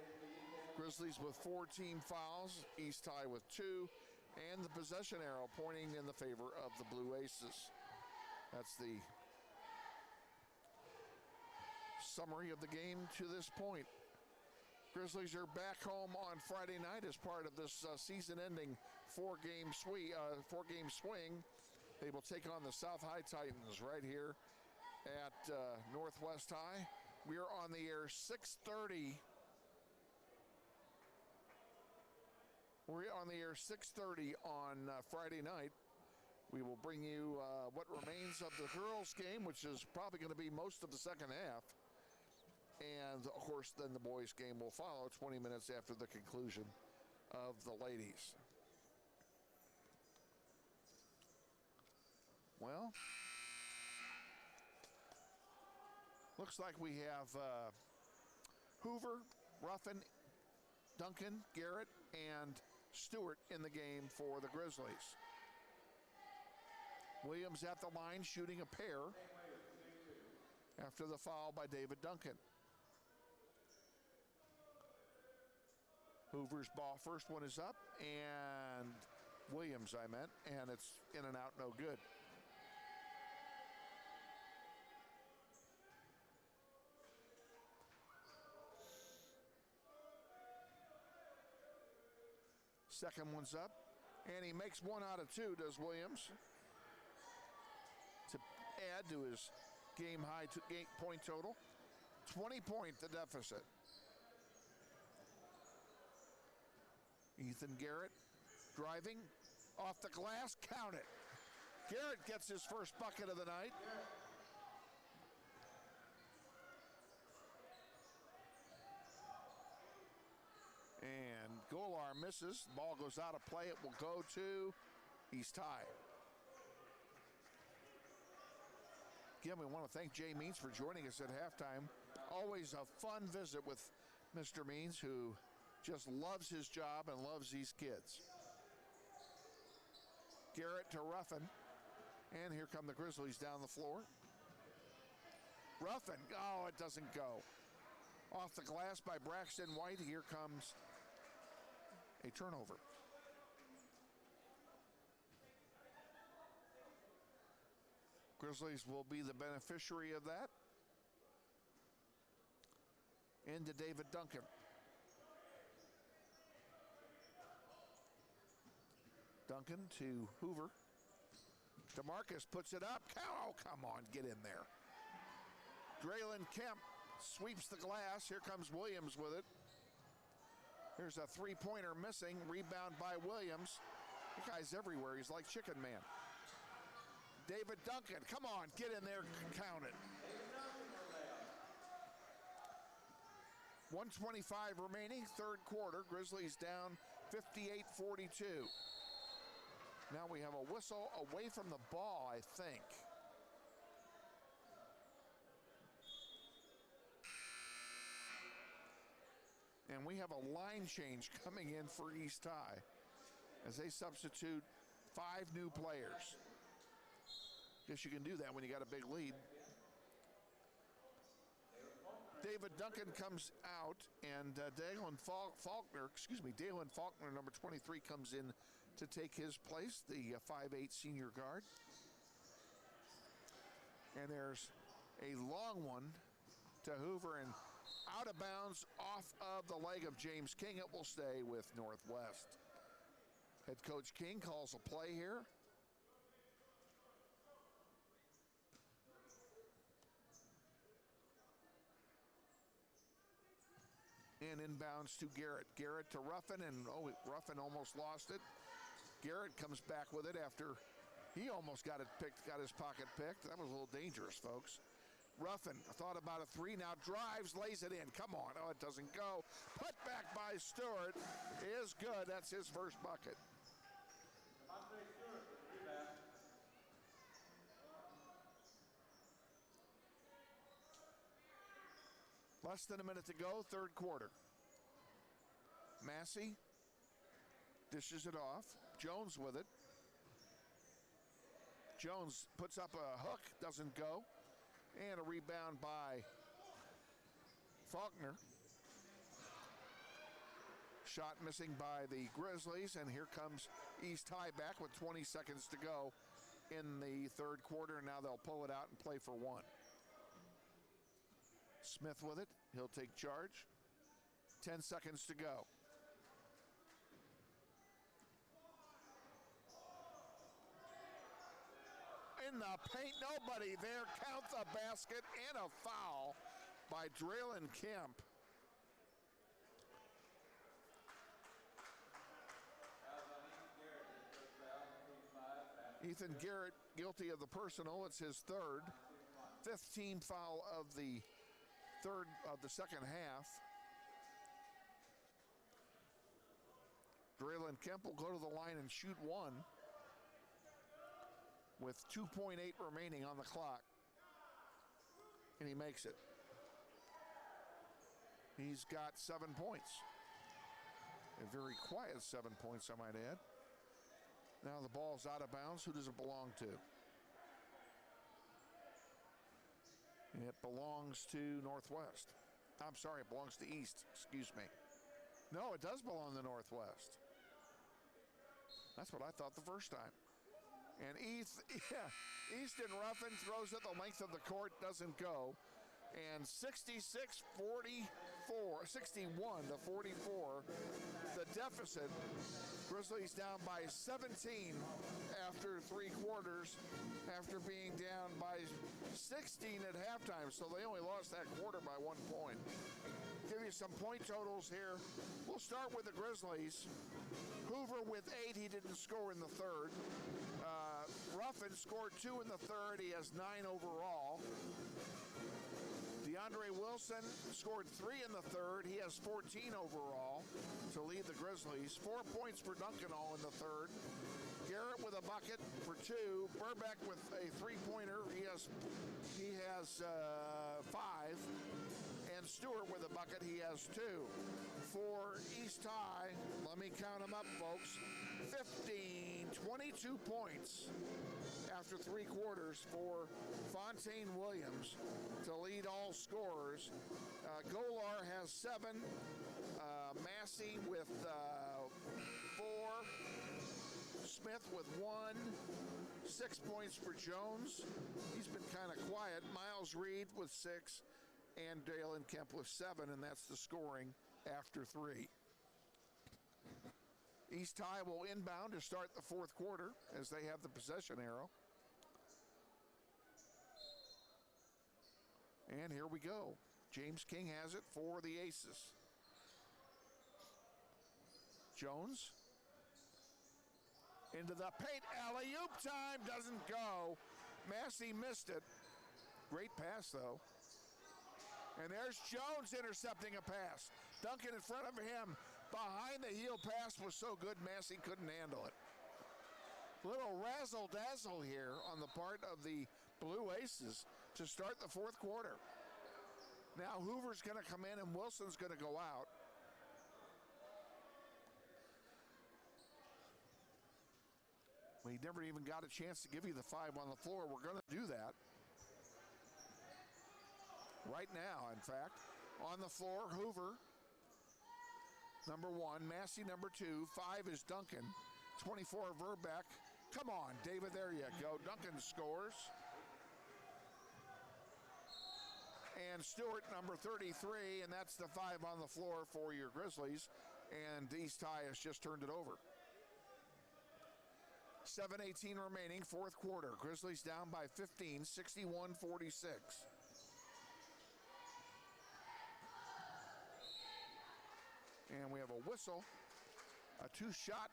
Grizzlies with 4 team fouls. East High with 2. And the possession arrow pointing in the favor of the Blue Aces. That's the summary of the game to this point. Grizzlies are back home on Friday night as part of this season-ending 4-game swing. They will take on the South High Titans right here at Northwest High. We are on the air 6:30. We're on the air 6:30 on Friday night. We will bring you what remains of the girls' game, which is probably going to be most of the second half. And, of course, then the boys' game will follow 20 minutes after the conclusion of the ladies. Well, looks like we have Hoover, Ruffin, Duncan, Garrett, and Stewart in the game for the Grizzlies. Williams at the line shooting a pair after the foul by David Duncan. Hoover's ball, first one is up, and Williams, I meant, and it's in and out, no good. Second one's up, and he makes 1 out of 2, does Williams, to add to his game high point total. 20-point the deficit. Ethan Garrett driving off the glass, count it. Garrett gets his first bucket of the night. And Golar misses. Ball goes out of play. It will go to East High. Again, we want to thank Jay Means for joining us at halftime. Always a fun visit with Mr. Means, who just loves his job and loves these kids. Garrett to Ruffin. And here come the Grizzlies down the floor. Ruffin, oh, it doesn't go. Off the glass by Braxton White. Here comes a turnover. Grizzlies will be the beneficiary of that. Into David Duncan. Duncan to Hoover. DeMarcus puts it up. Oh, come on, get in there. Draylon Kemp sweeps the glass. Here comes Williams with it. Here's a three-pointer missing. Rebound by Williams. The guy's everywhere. He's like Chicken Man. David Duncan, come on, get in there, count it. 1:25 remaining, third quarter. Grizzlies down 58-42. Now we have a whistle away from the ball, I think. And we have a line change coming in for East High as they substitute 5 new players. Guess you can do that when you got a big lead. David Duncan comes out, and Dalen Faulkner, number 23, comes in to take his place, the 5'8" senior guard. And there's a long one to Hoover, and out of bounds off of the leg of James King. It will stay with Northwest. Head coach King calls a play here. And inbounds to Garrett. Garrett to Ruffin, and Ruffin almost lost it. Garrett comes back with it after he almost got his pocket picked. That was a little dangerous, folks. Ruffin thought about a three, now drives, lays it in. Come on, oh, it doesn't go. Put back by Stewart is good. That's his first bucket. Less than a minute to go, third quarter. Massey dishes it off. Jones with it. Jones puts up a hook, doesn't go. And a rebound by Faulkner. Shot missing by the Grizzlies, and here comes East High back with 20 seconds to go in the third quarter. Now they'll pull it out and play for one. Smith with it. He'll take charge. 10 seconds to go. In the paint, nobody there. Count the basket and a foul by Draylen Kemp. Ethan Garrett guilty of the personal. It's his third. 5th team foul of the second half. Draylen Kemp will go to the line and shoot one with 2.8 remaining on the clock. And he makes it. He's got 7 points. A very quiet 7 points, I might add. Now the ball's out of bounds. Who does it belong to? It belongs to Northwest. I'm sorry, it belongs to East. Excuse me. No, it does belong to Northwest. That's what I thought the first time. And Easton Ruffin throws it the length of the court, doesn't go. And 61 to 44, the deficit. Grizzlies down by 17 after 3 quarters, after being down by 16 at halftime. So they only lost that quarter by 1 point. Give you some point totals here. We'll start with the Grizzlies. Hoover with 8. He didn't score in the third. Ruffin scored 2 in the third. He has 9 overall. DeAndre Wilson scored 3 in the third. He has 14 overall to lead the Grizzlies. 4 points for Duncan all in the third. Garrett with a bucket for 2. Burbeck with a 3-pointer. He has 5. And Stewart with a bucket. He has 2. For East High, let me count them up, folks. 22 points after 3 quarters for Fontaine Williams to lead all scorers. Golar has 7. Massey with 4. Smith with 1. 6 points for Jones. He's been kind of quiet. Miles Reed with 6. And Draylen Kemp with 7. And that's the scoring after 3. East High will inbound to start the 4th quarter as they have the possession arrow. And here we go. James King has it for the Aces. Jones into the paint. Alley-oop time, doesn't go. Massey missed it. Great pass, though. And there's Jones intercepting a pass. Duncan in front of him. Behind the heel pass was so good, Massey couldn't handle it. Little razzle-dazzle here on the part of the Blue Aces to start the 4th quarter. Now Hoover's going to come in and Wilson's going to go out. We never even got a chance to give you the 5 on the floor. We're going to do that. Right now, in fact. On the floor, Hoover. Number 1, Massey number 2, 5 is Duncan, 24 Verbeck. Come on, David, there you go. Duncan scores. And Stewart number 33, and that's the 5 on the floor for your Grizzlies. And East High has just turned it over. 7:18 remaining, 4th quarter. Grizzlies down by 15, 61-46. And we have a whistle, a 2-shot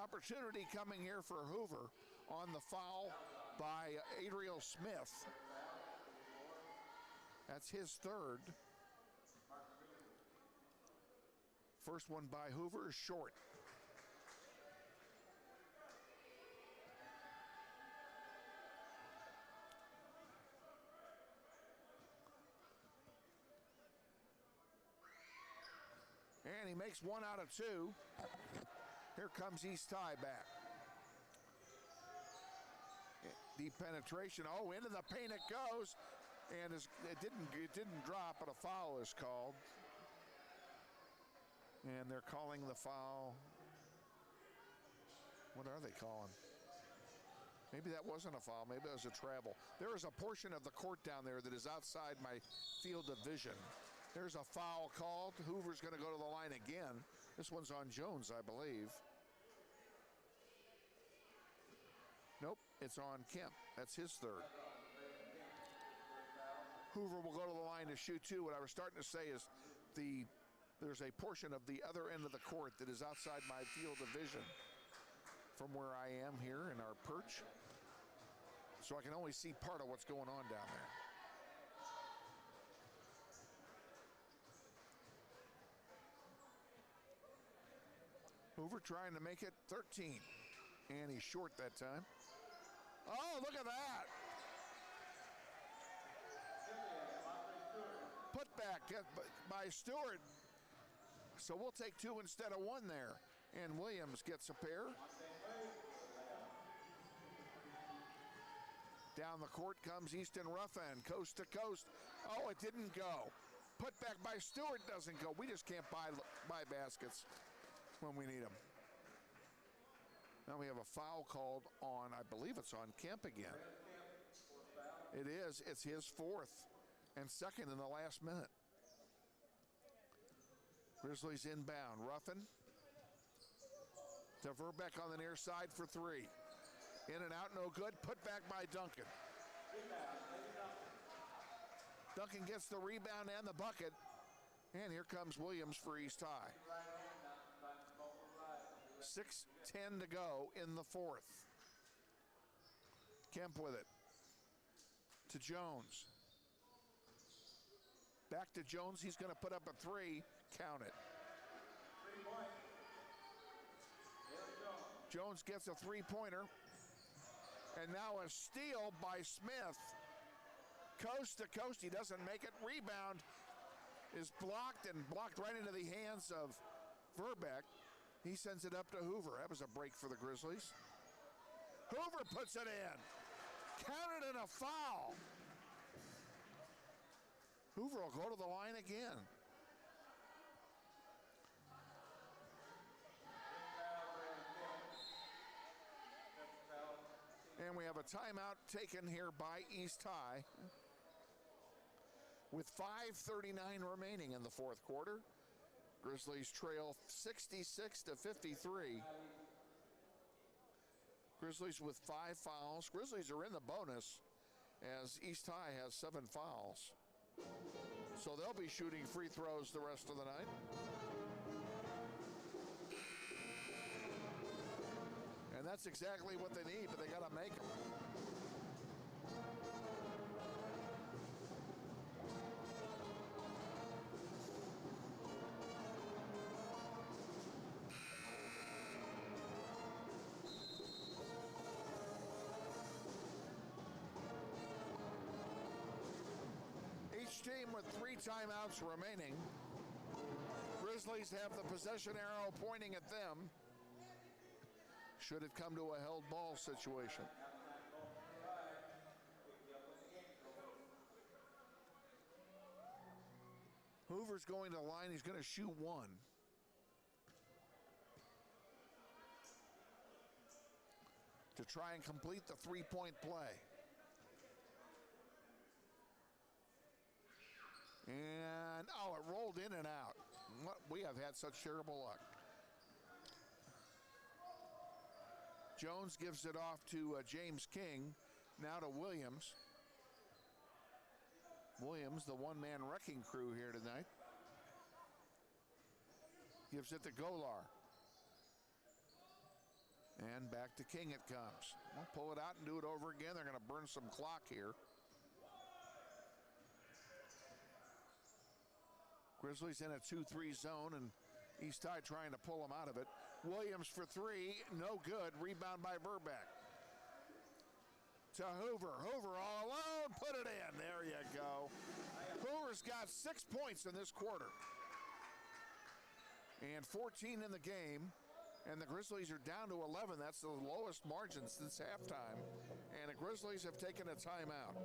opportunity coming here for Hoover on the foul by Adriel Smith. That's his 3rd. First one by Hoover is short. And he makes 1 out of 2. Here comes East High back. Deep penetration. Oh, into the paint it goes. And it didn't drop, but a foul is called. And they're calling the foul. What are they calling? Maybe that wasn't a foul. Maybe it was a travel. There is a portion of the court down there that is outside my field of vision. There's a foul called. Hoover's going to go to the line again. This one's on Jones, I believe. Nope, it's on Kemp. That's his 3rd. Hoover will go to the line to shoot two. What I was starting to say is there's a portion of the other end of the court that is outside my field of vision from where I am here in our perch. So I can only see part of what's going on down there. Hoover trying to make it 13. And he's short that time. Oh, look at that. Put back by Stewart. So we'll take two instead of one there. And Williams gets a pair. Down the court comes Easton Ruffin, coast to coast. Oh, it didn't go. Put back by Stewart doesn't go. We just can't buy baskets when we need them. Now we have a foul called on, I believe it's on Kemp again. It is. It's his fourth and second in the last minute. Grizzlies inbound. Ruffin to Verbeck on the near side for three. In and out, no good. Put back by Duncan. Duncan gets the rebound and the bucket. And here comes Williams for East High. 6:10 to go in the fourth. Kemp with it. To Jones. Back to Jones. He's going to put up a three. Count it. Jones gets a three-pointer. And now a steal by Smith. Coast to coast. He doesn't make it. Rebound is blocked right into the hands of Verbeck. He sends it up to Hoover. That was a break for the Grizzlies. Hoover puts it in. Counted in a foul. Hoover will go to the line again. And we have a timeout taken here by East High with 5:39 remaining in the fourth quarter. Grizzlies trail 66-53. Grizzlies with 5 fouls. Grizzlies are in the bonus as East High has 7 fouls. So they'll be shooting free throws the rest of the night. And that's exactly what they need, but they got to make them. Each team with 3 timeouts remaining. Grizzlies have the possession arrow pointing at them. Should it come to a held ball situation. Hoover's going to the line. He's going to shoot one. To try and complete the three-point play. And, oh, it rolled in and out. We have had such terrible luck. Jones gives it off to James King. Now to Williams. Williams, the one-man wrecking crew here tonight. Gives it to Golar. And back to King it comes. We'll pull it out and do it over again. They're going to burn some clock here. Grizzlies in a 2-3 zone, and East High trying to pull them out of it. Williams for three, no good. Rebound by Verbeck. To Hoover. Hoover all alone, put it in. There you go. Hoover's got 6 points in this quarter. And 14 in the game. And the Grizzlies are down to 11. That's the lowest margin since halftime. And the Grizzlies have taken a timeout.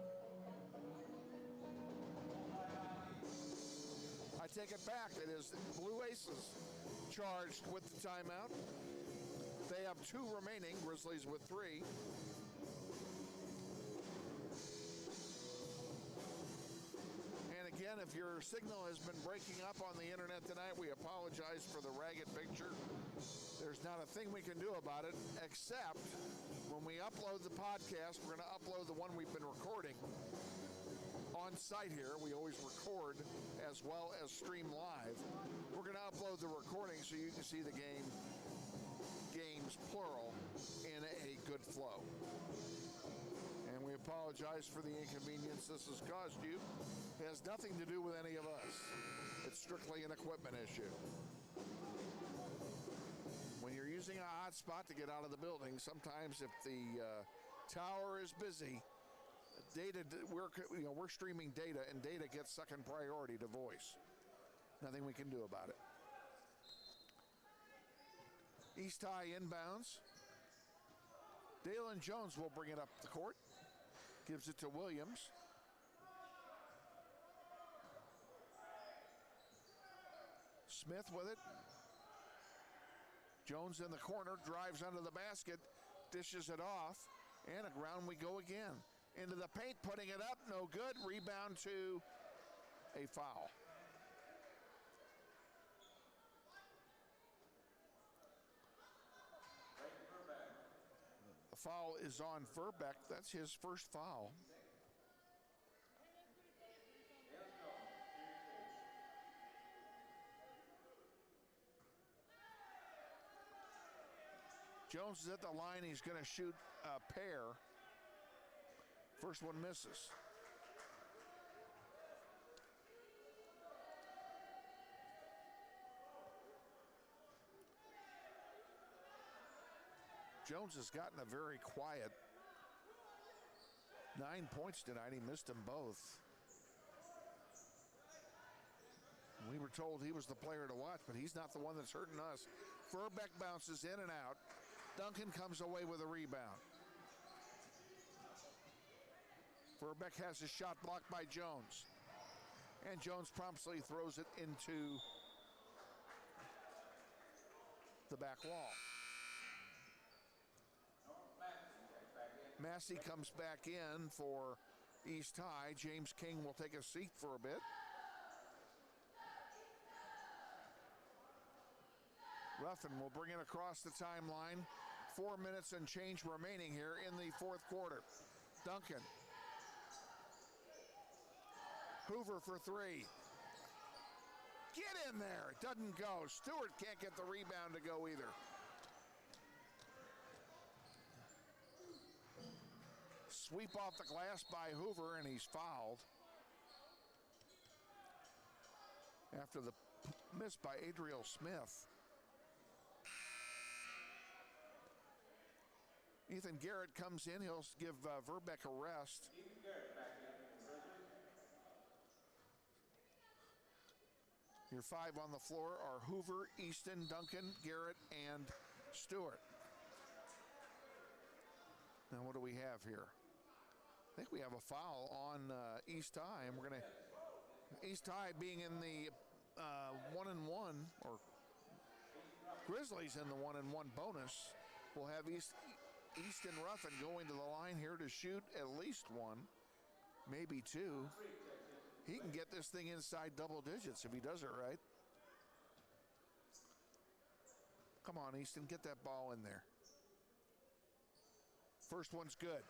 I take it back. It is Blue Aces charged with the timeout. They have 2 remaining. Grizzlies with 3. And again, if your signal has been breaking up on the internet tonight, we apologize for the ragged picture. There's not a thing we can do about it, except when we upload the podcast, we're going to upload the one we've been recording on site here. We always record as well as stream live. We're going to upload the recording so you can see the games plural, in a good flow. And we apologize for the inconvenience this has caused you. It has nothing to do with any of us. It's strictly an equipment issue. When you're using a hotspot to get out of the building, sometimes if the tower is busy, data, we're streaming data, and data gets second priority to voice. Nothing we can do about it. East High inbounds. Dalen Jones will bring it up the court. Gives it to Williams. Smith with it. Jones in the corner, drives under the basket, dishes it off, and around we go again. Into the paint, putting it up, no good. Rebound to a foul. The foul is on Verbeck. That's his first foul. Jones is at the line. He's going to shoot a pair. First one misses. Jones has gotten a very quiet 9 points tonight. He missed them both. We were told he was the player to watch, but he's not the one that's hurting us. Verbeck bounces in and out. Duncan comes away with a rebound. Verbeck has his shot blocked by Jones. And Jones promptly throws it into the back wall. Massey comes back in for East High. James King will take a seat for a bit. Ruffin will bring it across the timeline. 4 minutes and change remaining here in the fourth quarter. Duncan. Hoover for three. Get in there. It doesn't go. Stewart can't get the rebound to go either. Sweep off the glass by Hoover, and he's fouled. After the miss by Adriel Smith. Ethan Garrett comes in. He'll give Verbeck a rest. Your five on the floor are Hoover, Easton, Duncan, Garrett, and Stewart. Now what do we have here? I think we have a foul on East High, and we're going to East High being in the 1-1, or Grizzlies in the 1-1 bonus. We'll have Easton Ruffin going to the line here to shoot at least one, maybe two. He can get this thing inside double digits if he does it right. Come on, Easton, get that ball in there. First one's good.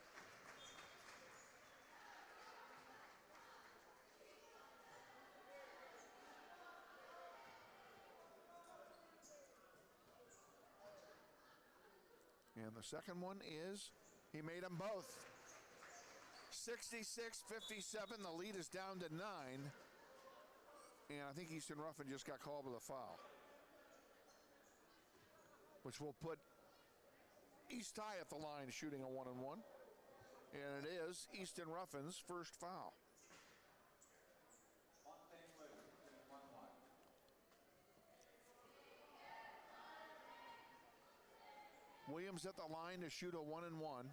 And the second one is, he made them both. 66-57, the lead is down to 9. And I think Easton Ruffin just got called with a foul, which will put East High at the line shooting a 1-1. And it is Easton Ruffin's first foul. Williams at the line to shoot a 1-1.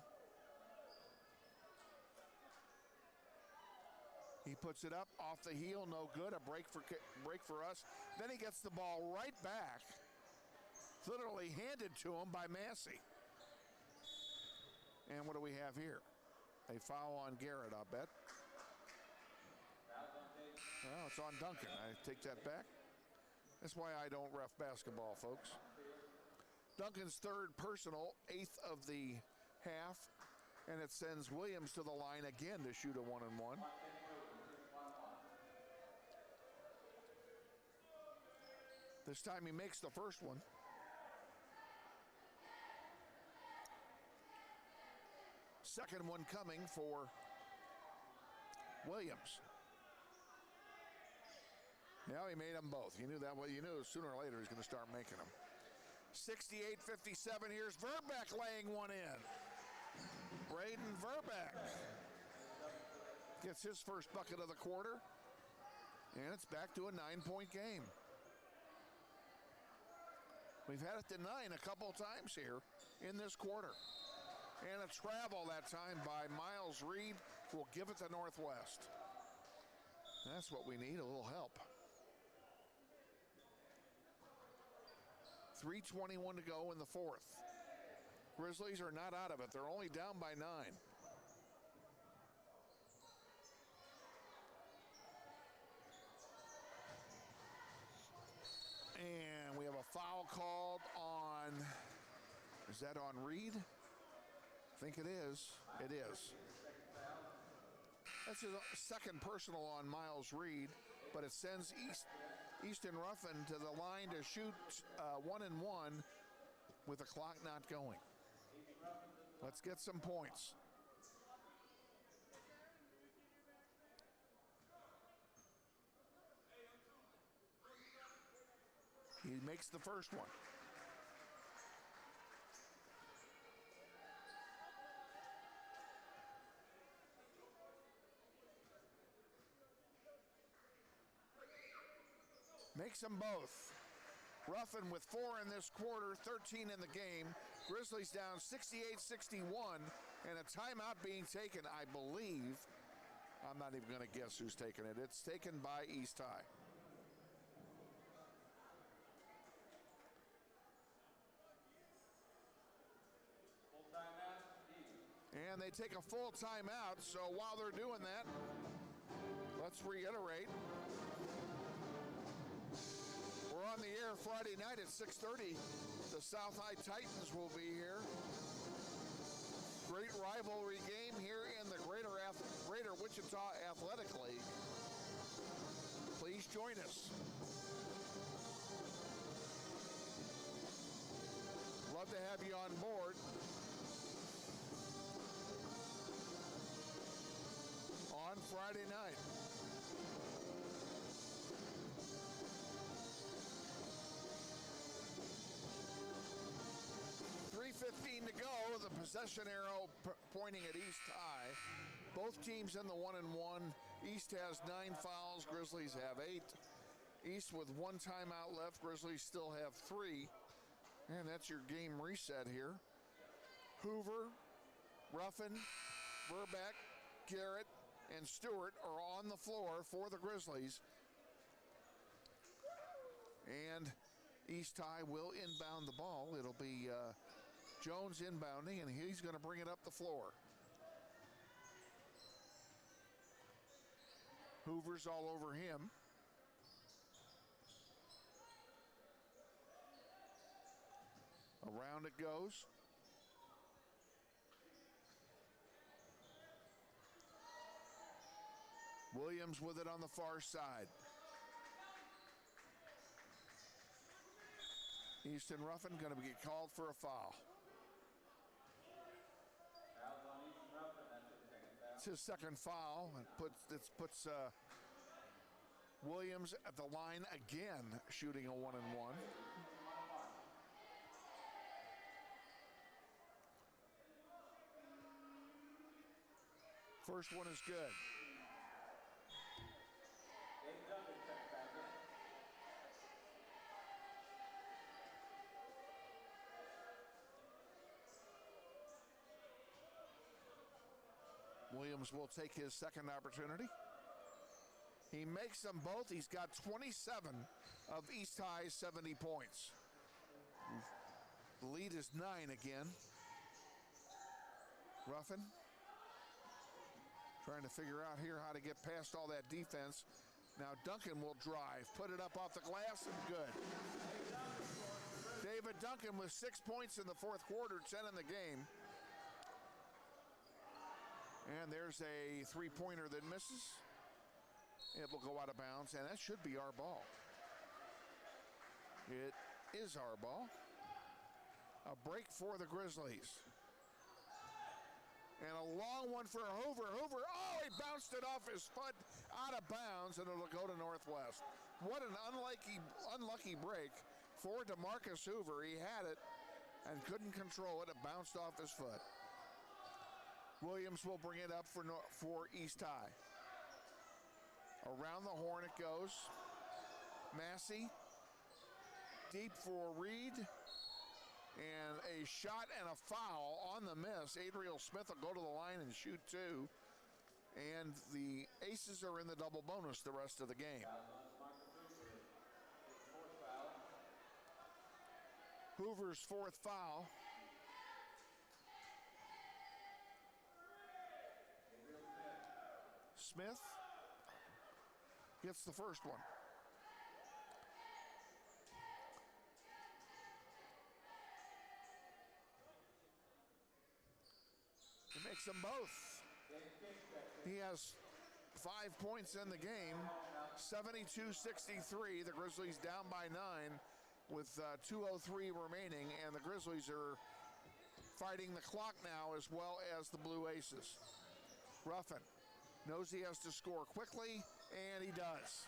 He puts it up off the heel, no good. A break for us. Then he gets the ball right back, literally handed to him by Massey. And what do we have here? A foul on Garrett, I'll bet. Well, it's on Duncan. I take that back. That's why I don't ref basketball, folks. Duncan's third personal, 8th of the half, and it sends Williams to the line again to shoot a 1-1. This time he makes the first one. Second one coming for Williams. Now he made them both. You knew that. Well, you knew sooner or later he's going to start making them. 68-57. Here's Verbeck laying one in. Braden Verbeck gets his first bucket of the quarter, and it's back to a 9-point game. We've had it to 9 a couple times here in this quarter. And a travel that time by Miles Reed will give it to Northwest. That's what we need, a little help. 3:21 to go in the fourth. Grizzlies are not out of it. They're only down by 9. And we have a foul called on, is that on Reed? I think it is. It is. That's his second personal on Miles Reed, but it sends Easton Ruffin to the line to shoot 1-and-1 with the clock not going. Let's get some points. He makes the first one. Makes them both. Ruffin with 4 in this quarter, 13 in the game. Grizzlies down 68-61, and a timeout being taken, I believe. I'm not even going to guess who's taking it. It's taken by East High. And they take a full timeout, so while they're doing that, let's reiterate. We're on the air Friday night at 6:30. The South High Titans will be here. Great rivalry game here in the Greater Wichita Athletic League. Please join us. Love to have you on board. On Friday night. .3:15 to go. The possession arrow pointing at East High. Both teams in the 1-and-1. East has 9 fouls. Grizzlies have 8. East with 1 timeout left. Grizzlies still have 3. And that's your game reset here. Hoover, Ruffin, Verbeck, Garrett, and Stewart are on the floor for the Grizzlies. And East High will inbound the ball. It'll be Jones inbounding, and he's going to bring it up the floor. Hoover's all over him. Around it goes. Williams with it on the far side. Easton Ruffin going to get called for a foul. It's his second foul. It puts Williams at the line again, shooting a 1-and-1. First one is good. Williams will take his second opportunity. He makes them both. He's got 27 of East High's 70 points. The lead is 9 again. Ruffin trying to figure out here how to get past all that defense. Now Duncan will drive, put it up off the glass, and good. David Duncan with 6 points in the fourth quarter, 10 in the game. And there's a three-pointer that misses. It will go out of bounds, and that should be our ball. It is our ball. A break for the Grizzlies. And a long one for Hoover. Hoover, oh, he bounced it off his foot out of bounds, and it'll go to Northwest. What an unlucky break for DeMarcus Hoover. He had it and couldn't control it. It bounced off his foot. Williams will bring it up for East High. Around the horn it goes. Massey, deep for Reed. And a shot and a foul on the miss. Adriel Smith will go to the line and shoot two. And the Aces are in the double bonus the rest of the game. Hoover's fourth foul. Smith gets the first one. He makes them both. He has 5 points in the game, 72-63. The Grizzlies down by 9 with 2:03 remaining, and the Grizzlies are fighting the clock now as well as the Blue Aces. Ruffin knows he has to score quickly, and he does.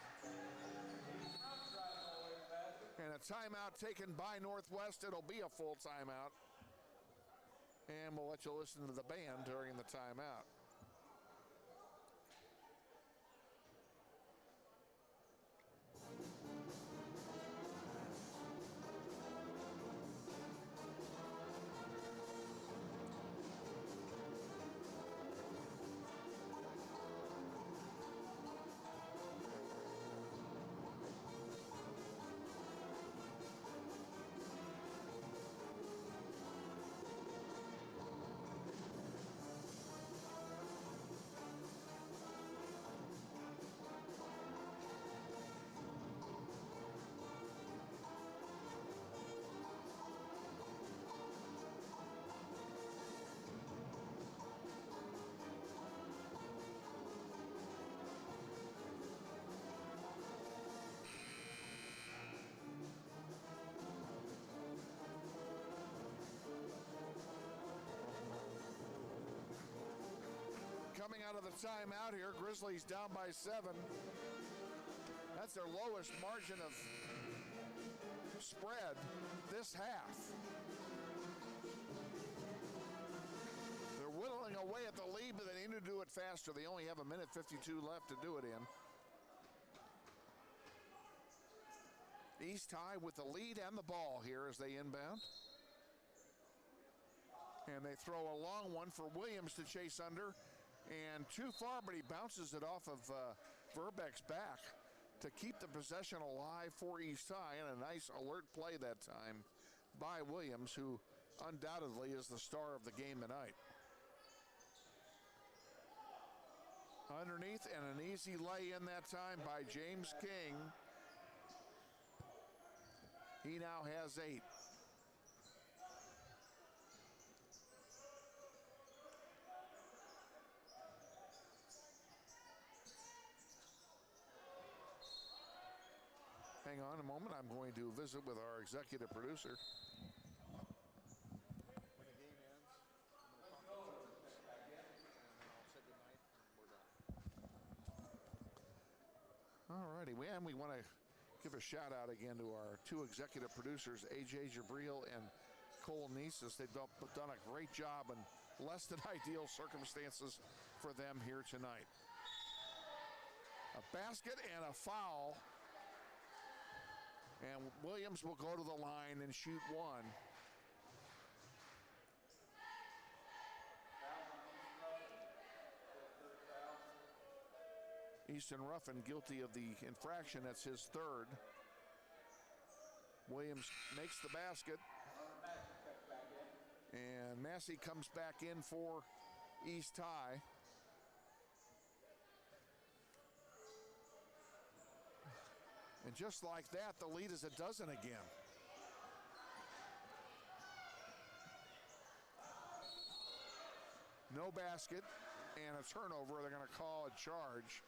And a timeout taken by Northwest. It'll be a full timeout. And we'll let you listen to the band during the timeout. Coming out of the timeout here, Grizzlies down by 7. That's their lowest margin of spread this half. They're whittling away at the lead, but they need to do it faster. They only have 1:52 left to do it in. East High with the lead and the ball here as they inbound. And they throw a long one for Williams to chase under. And too far, but he bounces it off of Verbeck's back to keep the possession alive for East High. And a nice alert play that time by Williams, who undoubtedly is the star of the game tonight. Underneath, and an easy lay in that time by James King. He now has 8. Hang on a moment. I'm going to visit with our executive producer. When the game ends, I'm going to talk to the coaches again, and then I'll say goodnight, and we're done. All righty. And we want to give a shout out again to our 2 executive producers, AJ Jabril and Cole Nieses. They've done a great job in less than ideal circumstances for them here tonight. A basket and a foul. And Williams will go to the line and shoot one. Easton Ruffin guilty of the infraction. That's his 3rd. Williams makes the basket. And Massey comes back in for East High. And just like that, the lead is a dozen again. No basket and a turnover. They're going to call a charge.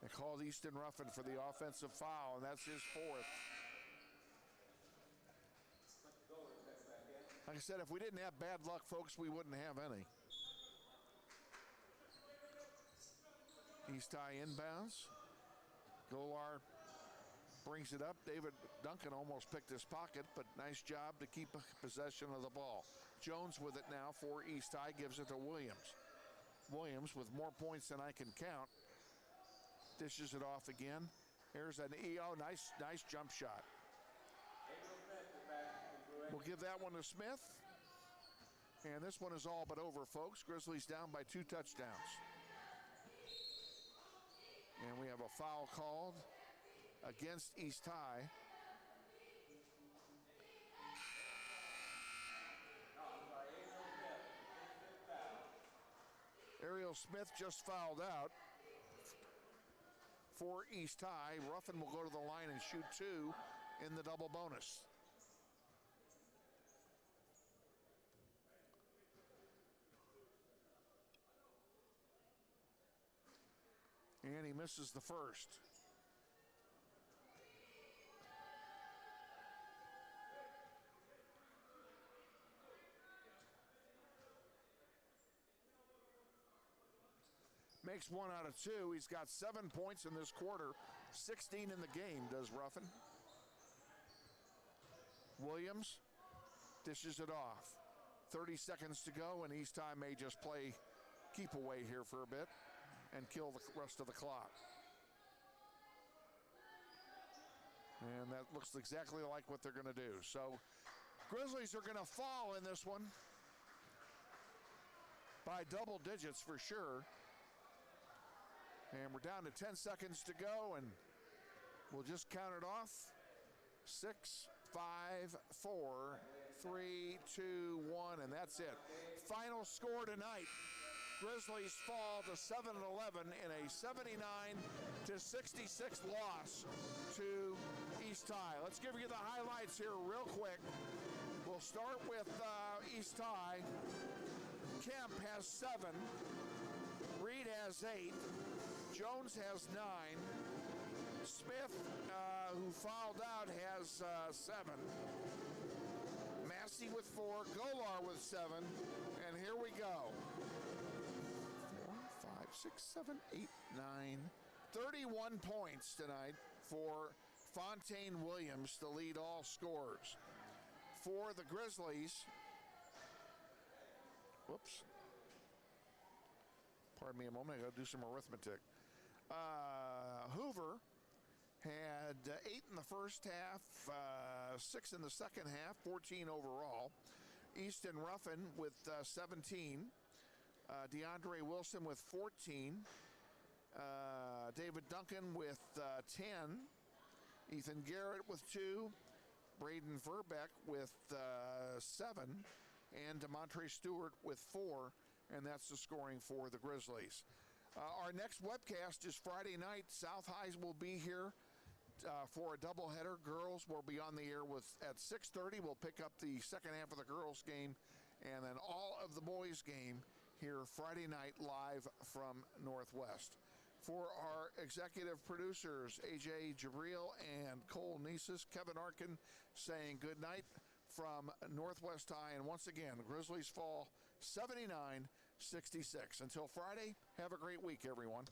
I called Easton Ruffin for the offensive foul, and that's his fourth. Like I said, if we didn't have bad luck, folks, we wouldn't have any. East High inbounds. Golar brings it up. David Duncan almost picked his pocket, but nice job to keep possession of the ball. Jones with it now for East High, gives it to Williams. Williams with more points than I can count. Dishes it off again. Here's an nice jump shot. We'll give that one to Smith. And this one is all but over, folks. Grizzlies down by 2 touchdowns. And we have a foul called against East High. Ariel Smith just fouled out for East High. Ruffin will go to the line and shoot 2 in the double bonus. And he misses the first. Makes 1 out of 2. He's got 7 points in this quarter, 16 in the game, does Ruffin. Williams dishes it off. 30 seconds to go, and East High may just play keep away here for a bit and kill the rest of the clock. And that looks exactly like what they're going to do. So Grizzlies are going to fall in this one by double digits for sure. And we're down to 10 seconds to go, and we'll just count it off. 6, 5, 4, 3, 2, 1, and that's it. Final score tonight. Grizzlies fall to 7-11 in a 79-66 loss to East High. Let's give you the highlights here real quick. We'll start with East High. Kemp has 7. Reed has 8. Jones has 9. Smith, who fouled out, has 7. Massey with 4. Golar with 7. And here we go. 4, 5, 6, 7, 8, 9. 31 points tonight for Fontaine Williams to lead all scorers. For the Grizzlies, whoops. Pardon me a moment, I gotta do some arithmetic. Hoover had 8 in the first half, 6 in the second half, 14 overall. Easton Ruffin with 17. DeAndre Wilson with 14. David Duncan with 10. Ethan Garrett with 2. Braden Verbeck with 7. And DeMontre Stewart with 4. And that's the scoring for the Grizzlies. Our next webcast is Friday night. South High will be here for a doubleheader. Girls will be on the air at 6:30. We'll pick up the second half of the girls' game and then all of the boys' game here Friday night live from Northwest. For our executive producers, AJ Jabril and Cole Nieses, Kevin Arkin saying good night from Northwest High. And once again, Grizzlies fall 79-66. Until Friday, have a great week, everyone.